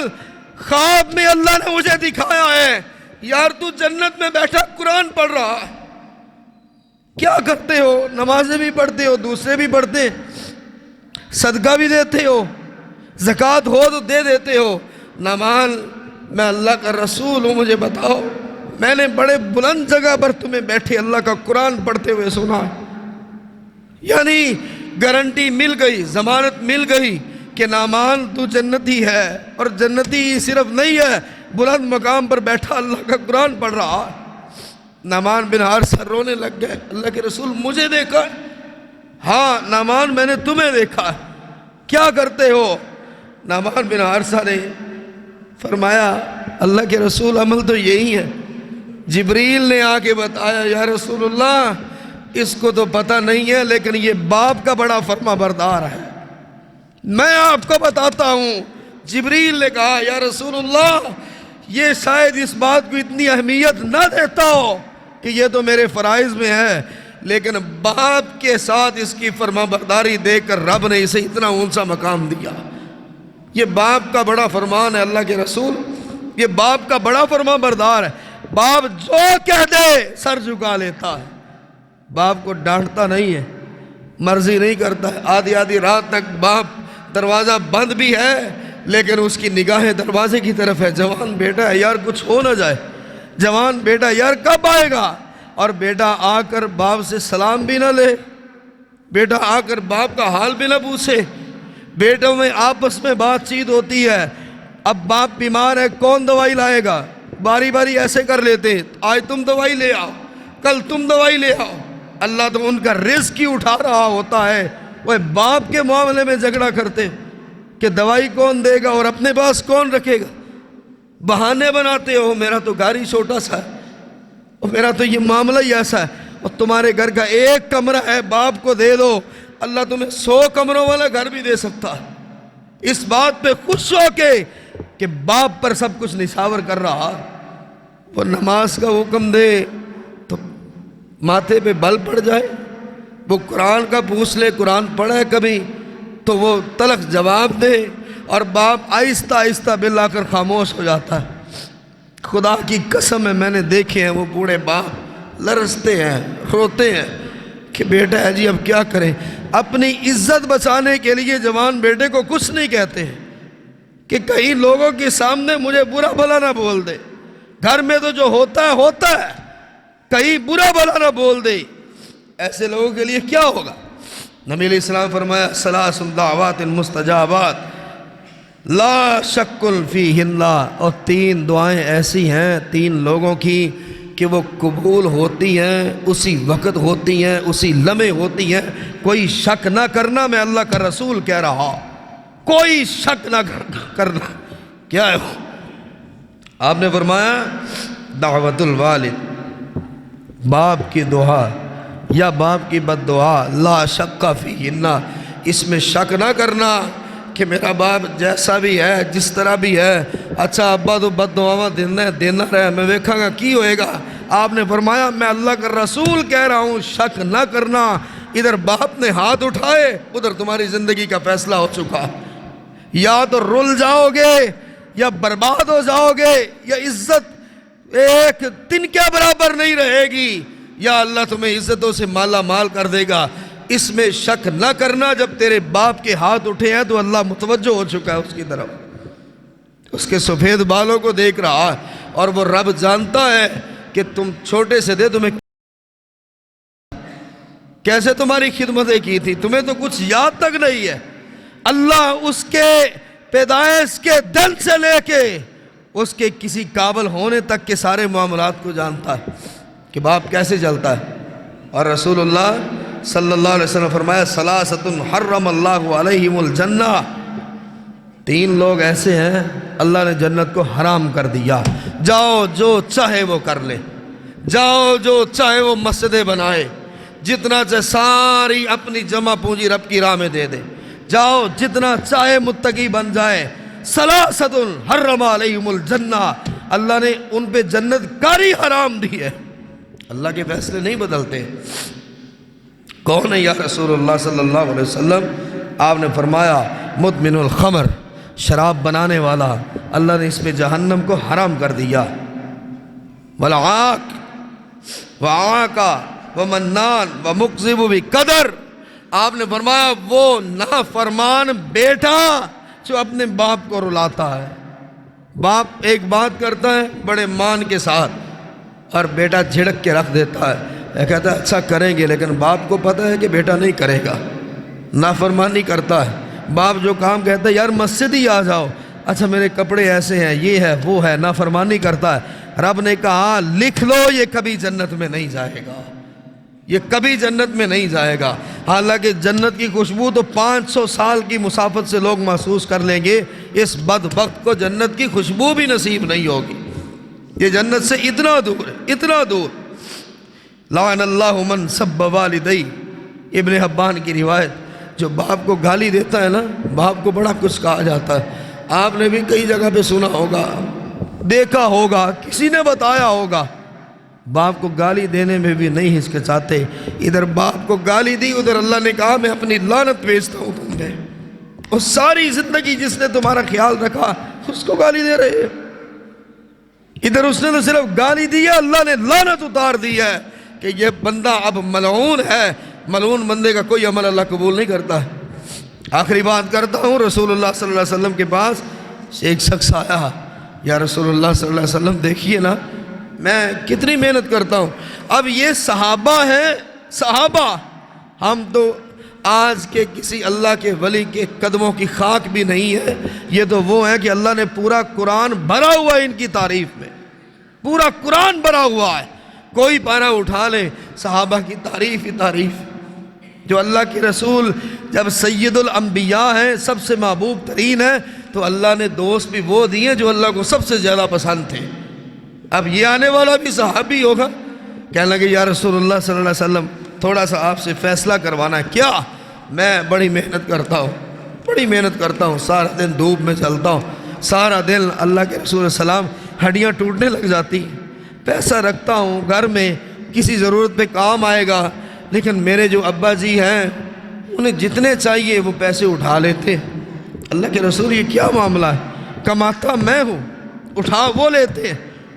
Speaker 1: خواب میں اللہ نے مجھے دکھایا ہے، یار تو جنت میں بیٹھا قرآن پڑھ رہا ہے، کیا کرتے ہو؟ نمازیں بھی پڑھتے ہو، دوسرے بھی پڑھتے، صدقہ بھی دیتے ہو، زکوٰۃ ہو تو دے دیتے ہو، نعمان میں اللہ کا رسول ہوں، مجھے بتاؤ، میں نے بڑے بلند جگہ پر تمہیں بیٹھے اللہ کا قرآن پڑھتے ہوئے سنا ہے، یعنی گارنٹی مل گئی، ضمانت مل گئی کہ نعمان تو جنتی ہے، اور جنتی صرف نہیں ہے، بلند مقام پر بیٹھا اللہ کا قرآن پڑھ رہا ہے۔ نعمان بن حارثہ رونے لگ گئے، اللہ کے رسول مجھے دیکھا ہے؟ ہاں نعمان میں نے تمہیں دیکھا ہے، کیا کرتے ہو؟ نعمان بن حارثہ نے فرمایا اللہ کے رسول عمل تو یہی ہے، جبریل نے آ کے بتایا یا رسول اللہ اس کو تو پتہ نہیں ہے لیکن یہ باپ کا بڑا فرما بردار ہے، میں آپ کو بتاتا ہوں۔ جبریل نے کہا یا رسول اللہ یہ شاید اس بات کو اتنی اہمیت نہ دیتا ہو کہ یہ تو میرے فرائض میں ہے، لیکن باپ کے ساتھ اس کی فرما برداری دیکھ کر رب نے اسے اتنا اونچا مقام دیا۔ یہ باپ کا بڑا فرمان ہے اللہ کے رسول، یہ باپ کا بڑا فرما بردار ہے، باپ جو کہہ دے سر جھکا لیتا ہے، باپ کو ڈانٹتا نہیں ہے، مرضی نہیں کرتا ہے، آدھی آدھی رات تک باپ دروازہ بند بھی ہے لیکن اس کی نگاہیں دروازے کی طرف ہے، جوان بیٹا ہے یار کچھ ہو نہ جائے، جوان بیٹا یار کب آئے گا، اور بیٹا آ کر باپ سے سلام بھی نہ لے، بیٹا آ کر باپ کا حال بھی نہ پوچھے، بیٹوں میں آپس میں بات چیت ہوتی ہے، اب باپ بیمار ہے کون دوائی لائے گا، باری باری ایسے کر لیتے، آج تم دوائی لے آؤ، کل تم دوائی لے آؤ، اللہ تو ان کا رزق ہی اٹھا رہا ہوتا ہے، وہ باپ کے معاملے میں جھگڑا کرتے کہ دوائی کون دے گا اور اپنے پاس کون رکھے گا، بہانے بناتے ہو میرا تو گھر ہی چھوٹا سا ہے اور میرا تو یہ معاملہ ہی ایسا ہے، اور تمہارے گھر کا ایک کمرہ ہے باپ کو دے دو، اللہ تمہیں 100 کمروں والا گھر بھی دے سکتا ہے، اس بات پہ خوش ہو کے کہ باپ پر سب کچھ نشاور کر رہا، وہ نماز کا حکم دے تو ماتھے پہ بل پڑ جائے، وہ قرآن کا پوچھ لے قرآن پڑھا ہے کبھی تو وہ تلخ جواب دے، اور باپ آہستہ آہستہ بل آ کر خاموش ہو جاتا ہے۔ خدا کی قسم ہے میں نے دیکھے ہیں وہ بوڑھے باپ لرزتے ہیں، روتے ہیں کہ بیٹا ہے جی اب کیا کریں، اپنی عزت بچانے کے لیے جوان بیٹے کو کچھ نہیں کہتے ہیں کہ کہیں لوگوں کے سامنے مجھے برا بھلا نہ بول دے، گھر میں تو جو ہوتا ہے کہیں برا بھلا نہ بول دے، ایسے لوگوں کے لیے کیا ہوگا؟ نبی علیہ السلام فرمایا ثلاث دعوات مستجابات لا شک فیہن، اور 3 دعائیں ایسی ہیں 3 لوگوں کی کہ وہ قبول ہوتی ہیں، اسی وقت ہوتی ہیں، اسی لمحے ہوتی ہیں، کوئی شک نہ کرنا، میں اللہ کا رسول کہہ رہا، کوئی شک نہ کرنا۔ کیا ہے وہ؟ آپ نے فرمایا دعوت الوالد، باپ کی دعا یا باپ کی بد دعا، لا شک فیہن، اس میں شک نہ کرنا کہ میرا باپ جیسا بھی ہے جس طرح بھی ہے، اچھا ابا تو بد دعاواں دینا رہے، میں دیکھاں گا کی ہوئے گا۔ آپ نے فرمایا میں اللہ کا رسول کہہ رہا ہوں شک نہ کرنا، ادھر باپ نے ہاتھ اٹھائے ادھر تمہاری زندگی کا فیصلہ ہو چکا، یا تو رل جاؤ گے یا برباد ہو جاؤ گے، یا عزت ایک دن کے برابر نہیں رہے گی، یا اللہ تمہیں عزتوں سے مالا مال کر دے گا۔ اس میں شک نہ کرنا، جب تیرے باپ کے ہاتھ اٹھے ہیں تو اللہ متوجہ ہو چکا ہے اس کی طرف، اس کے سفید بالوں کو دیکھ رہا ہے، اور وہ رب جانتا ہے کہ تم چھوٹے سے دے تمہیں کیسے تمہاری خدمتیں کی تھی، تمہیں تو کچھ یاد تک نہیں ہے۔ اللہ اس کے پیدائش کے دن سے لے کے اس کے کسی قابل ہونے تک کے سارے معاملات کو جانتا ہے کہ باپ کیسے چلتا ہے۔ اور رسول اللہ صلی اللہ علیہ وسلم فرمایا ثلاثۃ حرم اللہ علیہم الجنہ، 3 لوگ ایسے ہیں اللہ نے جنت کو حرام کر دیا، جاؤ جو چاہے وہ کر لے، جاؤ جو چاہے وہ مسجدیں بنائے، جتنا چاہے ساری اپنی جمع پونجی رب کی راہ میں دے دے، جاؤ جتنا چاہے متقی بن جائے، ثلاثۃ حرم علیہم الجنہ، اللہ نے ان پہ جنت کاری حرام دی ہے۔ اللہ کے فیصلے نہیں بدلتے۔ کون ہے یا رسول اللہ صلی اللہ علیہ وسلم؟ آپ نے فرمایا مدمن الخمر، شراب بنانے والا، اللہ نے اس پہ جہنم کو حرام کر دیا۔ والعاق وعاقہ ومنان ومکذب بقدر، آپ نے فرمایا وہ نافرمان بیٹا جو اپنے باپ کو رلاتا ہے، باپ ایک بات کرتا ہے بڑے مان کے ساتھ اور بیٹا جھڑک کے رکھ دیتا ہے، کہتا ہے اچھا کریں گے، لیکن باپ کو پتہ ہے کہ بیٹا نہیں کرے گا، نافرمانی کرتا ہے۔ باپ جو کام کہتا ہے یار مسجد ہی آ جاؤ، اچھا میرے کپڑے ایسے ہیں، یہ ہے وہ ہے، نافرمانی کرتا ہے۔ رب نے کہا لکھ لو یہ کبھی جنت میں نہیں جائے گا، یہ کبھی جنت میں نہیں جائے گا۔ حالانکہ جنت کی خوشبو تو 500 سال کی مسافت سے لوگ محسوس کر لیں گے، اس بدبخت کو جنت کی خوشبو بھی نصیب نہیں ہوگی، یہ جنت سے اتنا دور ہے، اتنا دور۔ لعن اللہ من سب والدی، ابن حبان کی روایت، جو باپ کو گالی دیتا ہے نا، باپ کو بڑا کچھ کہا جاتا ہے۔ آپ نے بھی کئی جگہ پہ سنا ہوگا، دیکھا ہوگا، کسی نے بتایا ہوگا، باپ کو گالی دینے میں بھی نہیں ہچکچاتے۔ ادھر باپ کو گالی دی، ادھر اللہ نے کہا میں اپنی لعنت بھیجتا ہوں تم پہ، اور ساری زندگی جس نے تمہارا خیال رکھا اس کو گالی دے رہے ہیں۔ ادھر اس نے تو صرف گالی دی ہے، اللہ نے لعنت اتار دی ہے کہ یہ بندہ اب ملعون ہے، ملعون بندے کا کوئی عمل اللہ قبول نہیں کرتا ہے۔ آخری بات کرتا ہوں، رسول اللہ صلی اللہ علیہ وسلم کے پاس ایک شخص آیا، یا رسول اللہ صلی اللہ علیہ وسلم دیکھیے نا میں کتنی محنت کرتا ہوں۔ اب یہ صحابہ ہیں، صحابہ، ہم تو آج کے کسی اللہ کے ولی کے قدموں کی خاک بھی نہیں ہے، یہ تو وہ ہیں کہ اللہ نے پورا قرآن بھرا ہوا ہے ان کی تعریف میں، پورا قرآن بھرا ہوا ہے، کوئی پارہ اٹھا لے صحابہ کی تعریف ہی تعریف۔ جو اللہ کے رسول جب سید الانبیاء ہیں، سب سے محبوب ترین ہیں، تو اللہ نے دوست بھی وہ دیے جو اللہ کو سب سے زیادہ پسند تھے۔ اب یہ آنے والا بھی صحابی ہوگا، کہنے لگے یا رسول اللہ صلی اللہ علیہ وسلم تھوڑا سا آپ سے فیصلہ کروانا ہے۔ کیا؟ میں بڑی محنت کرتا ہوں، بڑی محنت کرتا ہوں، سارا دن دھوپ میں چلتا ہوں، سارا دن اللہ کے رسول السلام ہڈیاں ٹوٹنے لگ جاتی، پیسہ رکھتا ہوں گھر میں، کسی ضرورت پہ کام آئے گا، لیکن میرے جو ابا جی ہیں انہیں جتنے چاہیے وہ پیسے اٹھا لیتے۔ اللہ کے رسول یہ کیا معاملہ ہے؟ کماتا میں ہوں، اٹھا وہ لیتے،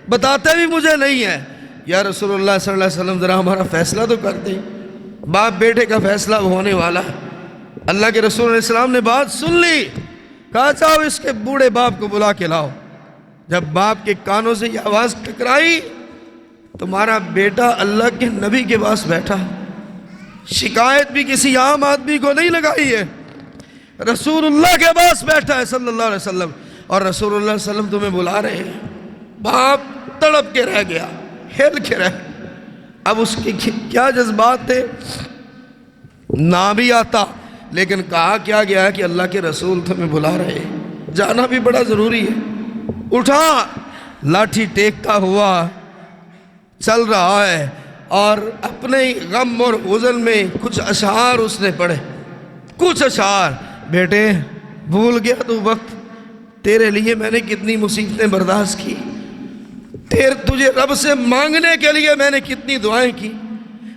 Speaker 1: بتاتے بھی مجھے نہیں ہے۔ یا رسول اللہ صلی اللہ علیہ وسلم ذرا ہمارا فیصلہ تو کر دیں، باپ بیٹے کا فیصلہ ہونے والا ہے۔ اللہ کے رسول علیہ السلام نے بات سن لی، کہا چاہو اس کے بوڑھے باپ کو بلا کے لاؤ۔ جب باپ کے کانوں سے یہ آواز ٹکرائی، تمہارا بیٹا اللہ کے نبی کے پاس بیٹھا، شکایت بھی کسی عام آدمی کو نہیں لگائی ہے، رسول اللہ کے پاس بیٹھا ہے صلی اللہ علیہ وسلم، اور رسول اللہ صلی اللہ علیہ وسلم تمہیں بلا رہے ہیں۔ باپ تڑپ کے رہ گیا، ہل کے رہ، اب اس کے کیا جذبات تھے نہ بھی آتا، لیکن کہا کیا گیا ہے کہ اللہ کے رسول تمہیں بلا رہے ہیں، جانا بھی بڑا ضروری ہے۔ اٹھا، لاٹھی ٹیکتا ہوا چل رہا ہے، اور اپنے غم اور حزن میں کچھ اشعار اس نے پڑھے، کچھ اشعار، بیٹے بھول گیا تو وقت، تیرے لیے میں نے کتنی مصیبتیں برداشت کی، تجھے رب سے مانگنے کے لیے میں نے کتنی دعائیں کی،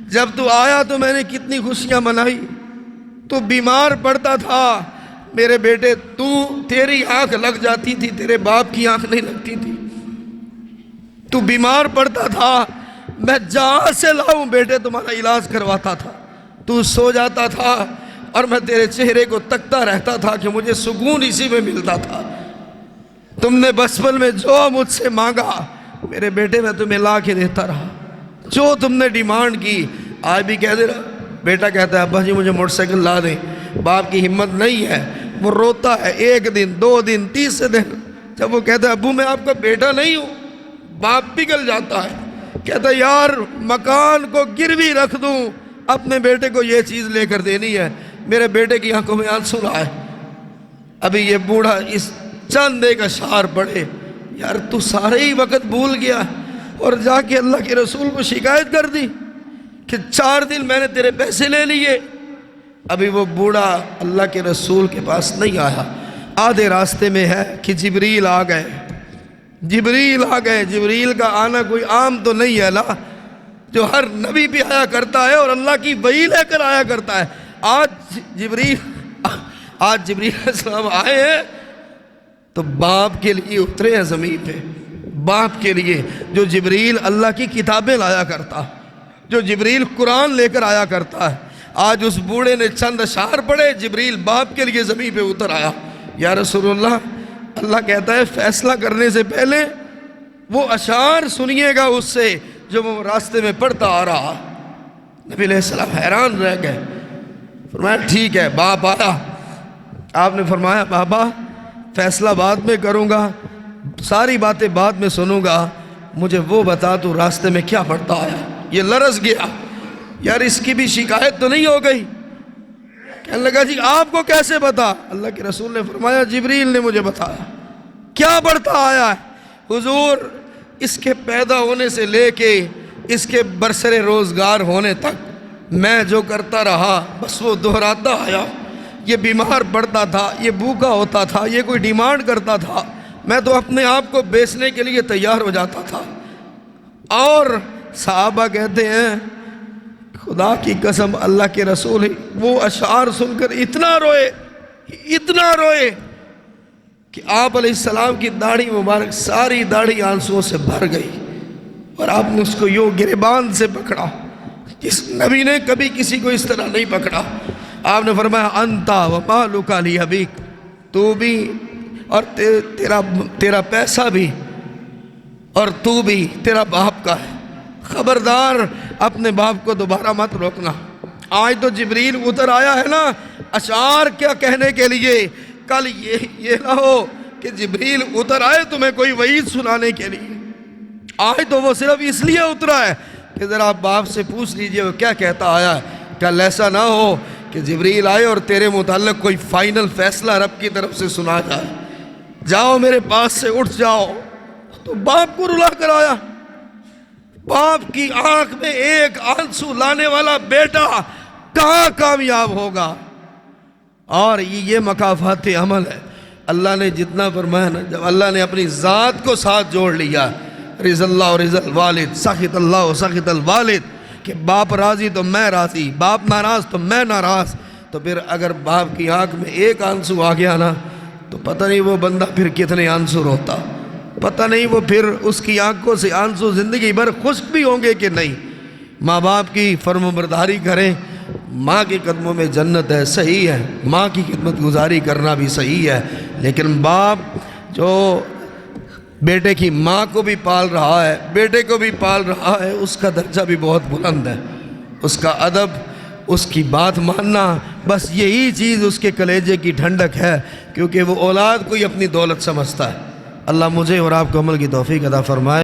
Speaker 1: جب تو آیا تو میں نے کتنی خوشیاں منائی، تو بیمار پڑتا تھا میرے بیٹے، تیری آنکھ لگ جاتی تھی، تیرے باپ کی آنکھ نہیں لگتی تھی، تو بیمار پڑتا تھا، میں جہاں سے لاؤں بیٹے تمہارا علاج کرواتا تھا، تو سو جاتا تھا اور میں تیرے چہرے کو تکتا رہتا تھا کہ مجھے سکون اسی میں ملتا تھا۔ تم نے بچپن میں جو مجھ سے مانگا میرے بیٹے میں تمہیں لا کے دیتا رہا، جو تم نے ڈیمانڈ کی آج بھی کہہ دے رہا۔ بیٹا کہتا ہے ابا جی مجھے موٹر سائیکل لا دیں، باپ کی ہمت نہیں ہے، وہ روتا ہے 1 دن 2 دن 30 دن، جب وہ کہتا ہے ابو میں آپ کا بیٹا نہیں ہوں، باپ پگھل جاتا ہے، کہتا ہے یار مکان کو گروی رکھ دوں، اپنے بیٹے کو یہ چیز لے کر دینی ہے، میرے بیٹے کی آنکھوں میں آنسو رہا ہے۔ ابھی یہ بوڑھا اس چند ایک اشعار پڑھے، یار تو سارے ہی وقت بھول گیا اور جا کے اللہ کے رسول کو شکایت کر دی کہ 4 دن میں نے تیرے پیسے لے لیے۔ ابھی وہ بوڑھا اللہ کے رسول کے پاس نہیں آیا، آدھے راستے میں ہے کہ جبریل آ گئے، جبریل آ گئے۔ جبریل کا آنا کوئی عام تو نہیں ہے نا، جو ہر نبی بھی آیا کرتا ہے اور اللہ کی وحی لے کر آیا کرتا ہے۔ آج جبریل علیہ السلام آئے ہیں تو باپ کے لیے اترے ہیں زمین پہ، باپ کے لیے، جو جبریل اللہ کی کتابیں لایا کرتا، جو جبریل قرآن لے کر آیا کرتا ہے۔ آج اس بوڑھے نے چند اشعار پڑھے، جبریل باپ کے لیے زمین پہ اتر آیا، یا رسول اللہ اللہ کہتا ہے فیصلہ کرنے سے پہلے وہ اشعار سنیے گا اس سے جو وہ راستے میں پڑھتا آ رہا۔ نبی علیہ السلام حیران رہ گئے، فرمایا ٹھیک ہے۔ باپ آیا، آپ نے فرمایا بابا فیصلہ بعد میں کروں گا، ساری باتیں بعد میں سنوں گا، مجھے وہ بتا تو راستے میں کیا پڑھتا آیا۔ یہ لرز گیا، یار اس کی بھی شکایت تو نہیں ہو گئی؟ کہنے لگا جی آپ کو کیسے بتا؟ اللہ کے رسول نے فرمایا جبریل نے مجھے بتایا۔ کیا پڑھتا آیا ہے؟ حضور اس کے پیدا ہونے سے لے کے اس کے برسر روزگار ہونے تک میں جو کرتا رہا بس وہ دہراتا آیا۔ یہ بیمار پڑتا تھا، یہ بھوکا ہوتا تھا، یہ کوئی ڈیمانڈ کرتا تھا، میں تو اپنے آپ کو بیچنے کے لیے تیار ہو جاتا تھا۔ اور صحابہ کہتے ہیں خدا کی قسم اللہ کے رسول وہ اشعار سن کر اتنا روئے کہ آپ علیہ السلام کی داڑھی مبارک ساری داڑھی آنسوؤں سے بھر گئی، اور آپ نے اس کو یوں گریبان سے پکڑا۔ جس نبی نے کبھی کسی کو اس طرح نہیں پکڑا۔ آپ نے فرمایا انتا و مالک لابیک، تو بھی اور تیرا پیسہ بھی اور تو بھی تیرا باپ کا ہے، خبردار اپنے باپ کو دوبارہ مت روکنا۔ آج تو جبریل اتر آیا ہے نا اشعار کیا کہنے کے لیے، کل یہ نہ ہو کہ جبریل اتر آئے تمہیں کوئی وعید سنانے کے لیے۔ آج تو وہ صرف اس لیے اترا ہے کہ ذرا آپ باپ سے پوچھ لیجئے وہ کیا کہتا آیا ہے۔ کل ایسا نہ ہو کہ جبریل آئے اور تیرے متعلق کوئی فائنل فیصلہ رب کی طرف سے سنا جائے۔ جاؤ میرے پاس سے اٹھ جاؤ۔ تو باپ کو رلا کر آیا، باپ کی آنکھ میں ایک آنسو لانے والا بیٹا کہاں کامیاب ہوگا؟ اور یہ مکافات عمل ہے۔ اللہ نے جتنا فرمایا نا، جب اللہ نے اپنی ذات کو ساتھ جوڑ لیا، رضا اللہ و رضا الوالد، سخط اللہ و سخط الوالد، کہ باپ راضی تو میں راضی، باپ ناراض تو میں ناراض، تو پھر اگر باپ کی آنکھ میں ایک آنسو آ گیا نا تو پتہ نہیں وہ بندہ پھر کتنے آنسو روتا، پتہ نہیں وہ پھر اس کی آنکھوں سے آنسو زندگی بھر خشک بھی ہوں گے کہ نہیں۔ ماں باپ کی فرم برداری کریں، ماں کے قدموں میں جنت ہے، صحیح ہے، ماں کی خدمت گزاری کرنا بھی صحیح ہے، لیکن باپ جو بیٹے کی ماں کو بھی پال رہا ہے، بیٹے کو بھی پال رہا ہے، اس کا درجہ بھی بہت بلند ہے، اس کا ادب، اس کی بات ماننا، بس یہی چیز اس کے کلیجے کی ٹھنڈک ہے، کیونکہ وہ اولاد کو ہی اپنی دولت سمجھتا ہے۔ اللہ مجھے اور آپ کو عمل کی توفیق عطا فرمائے۔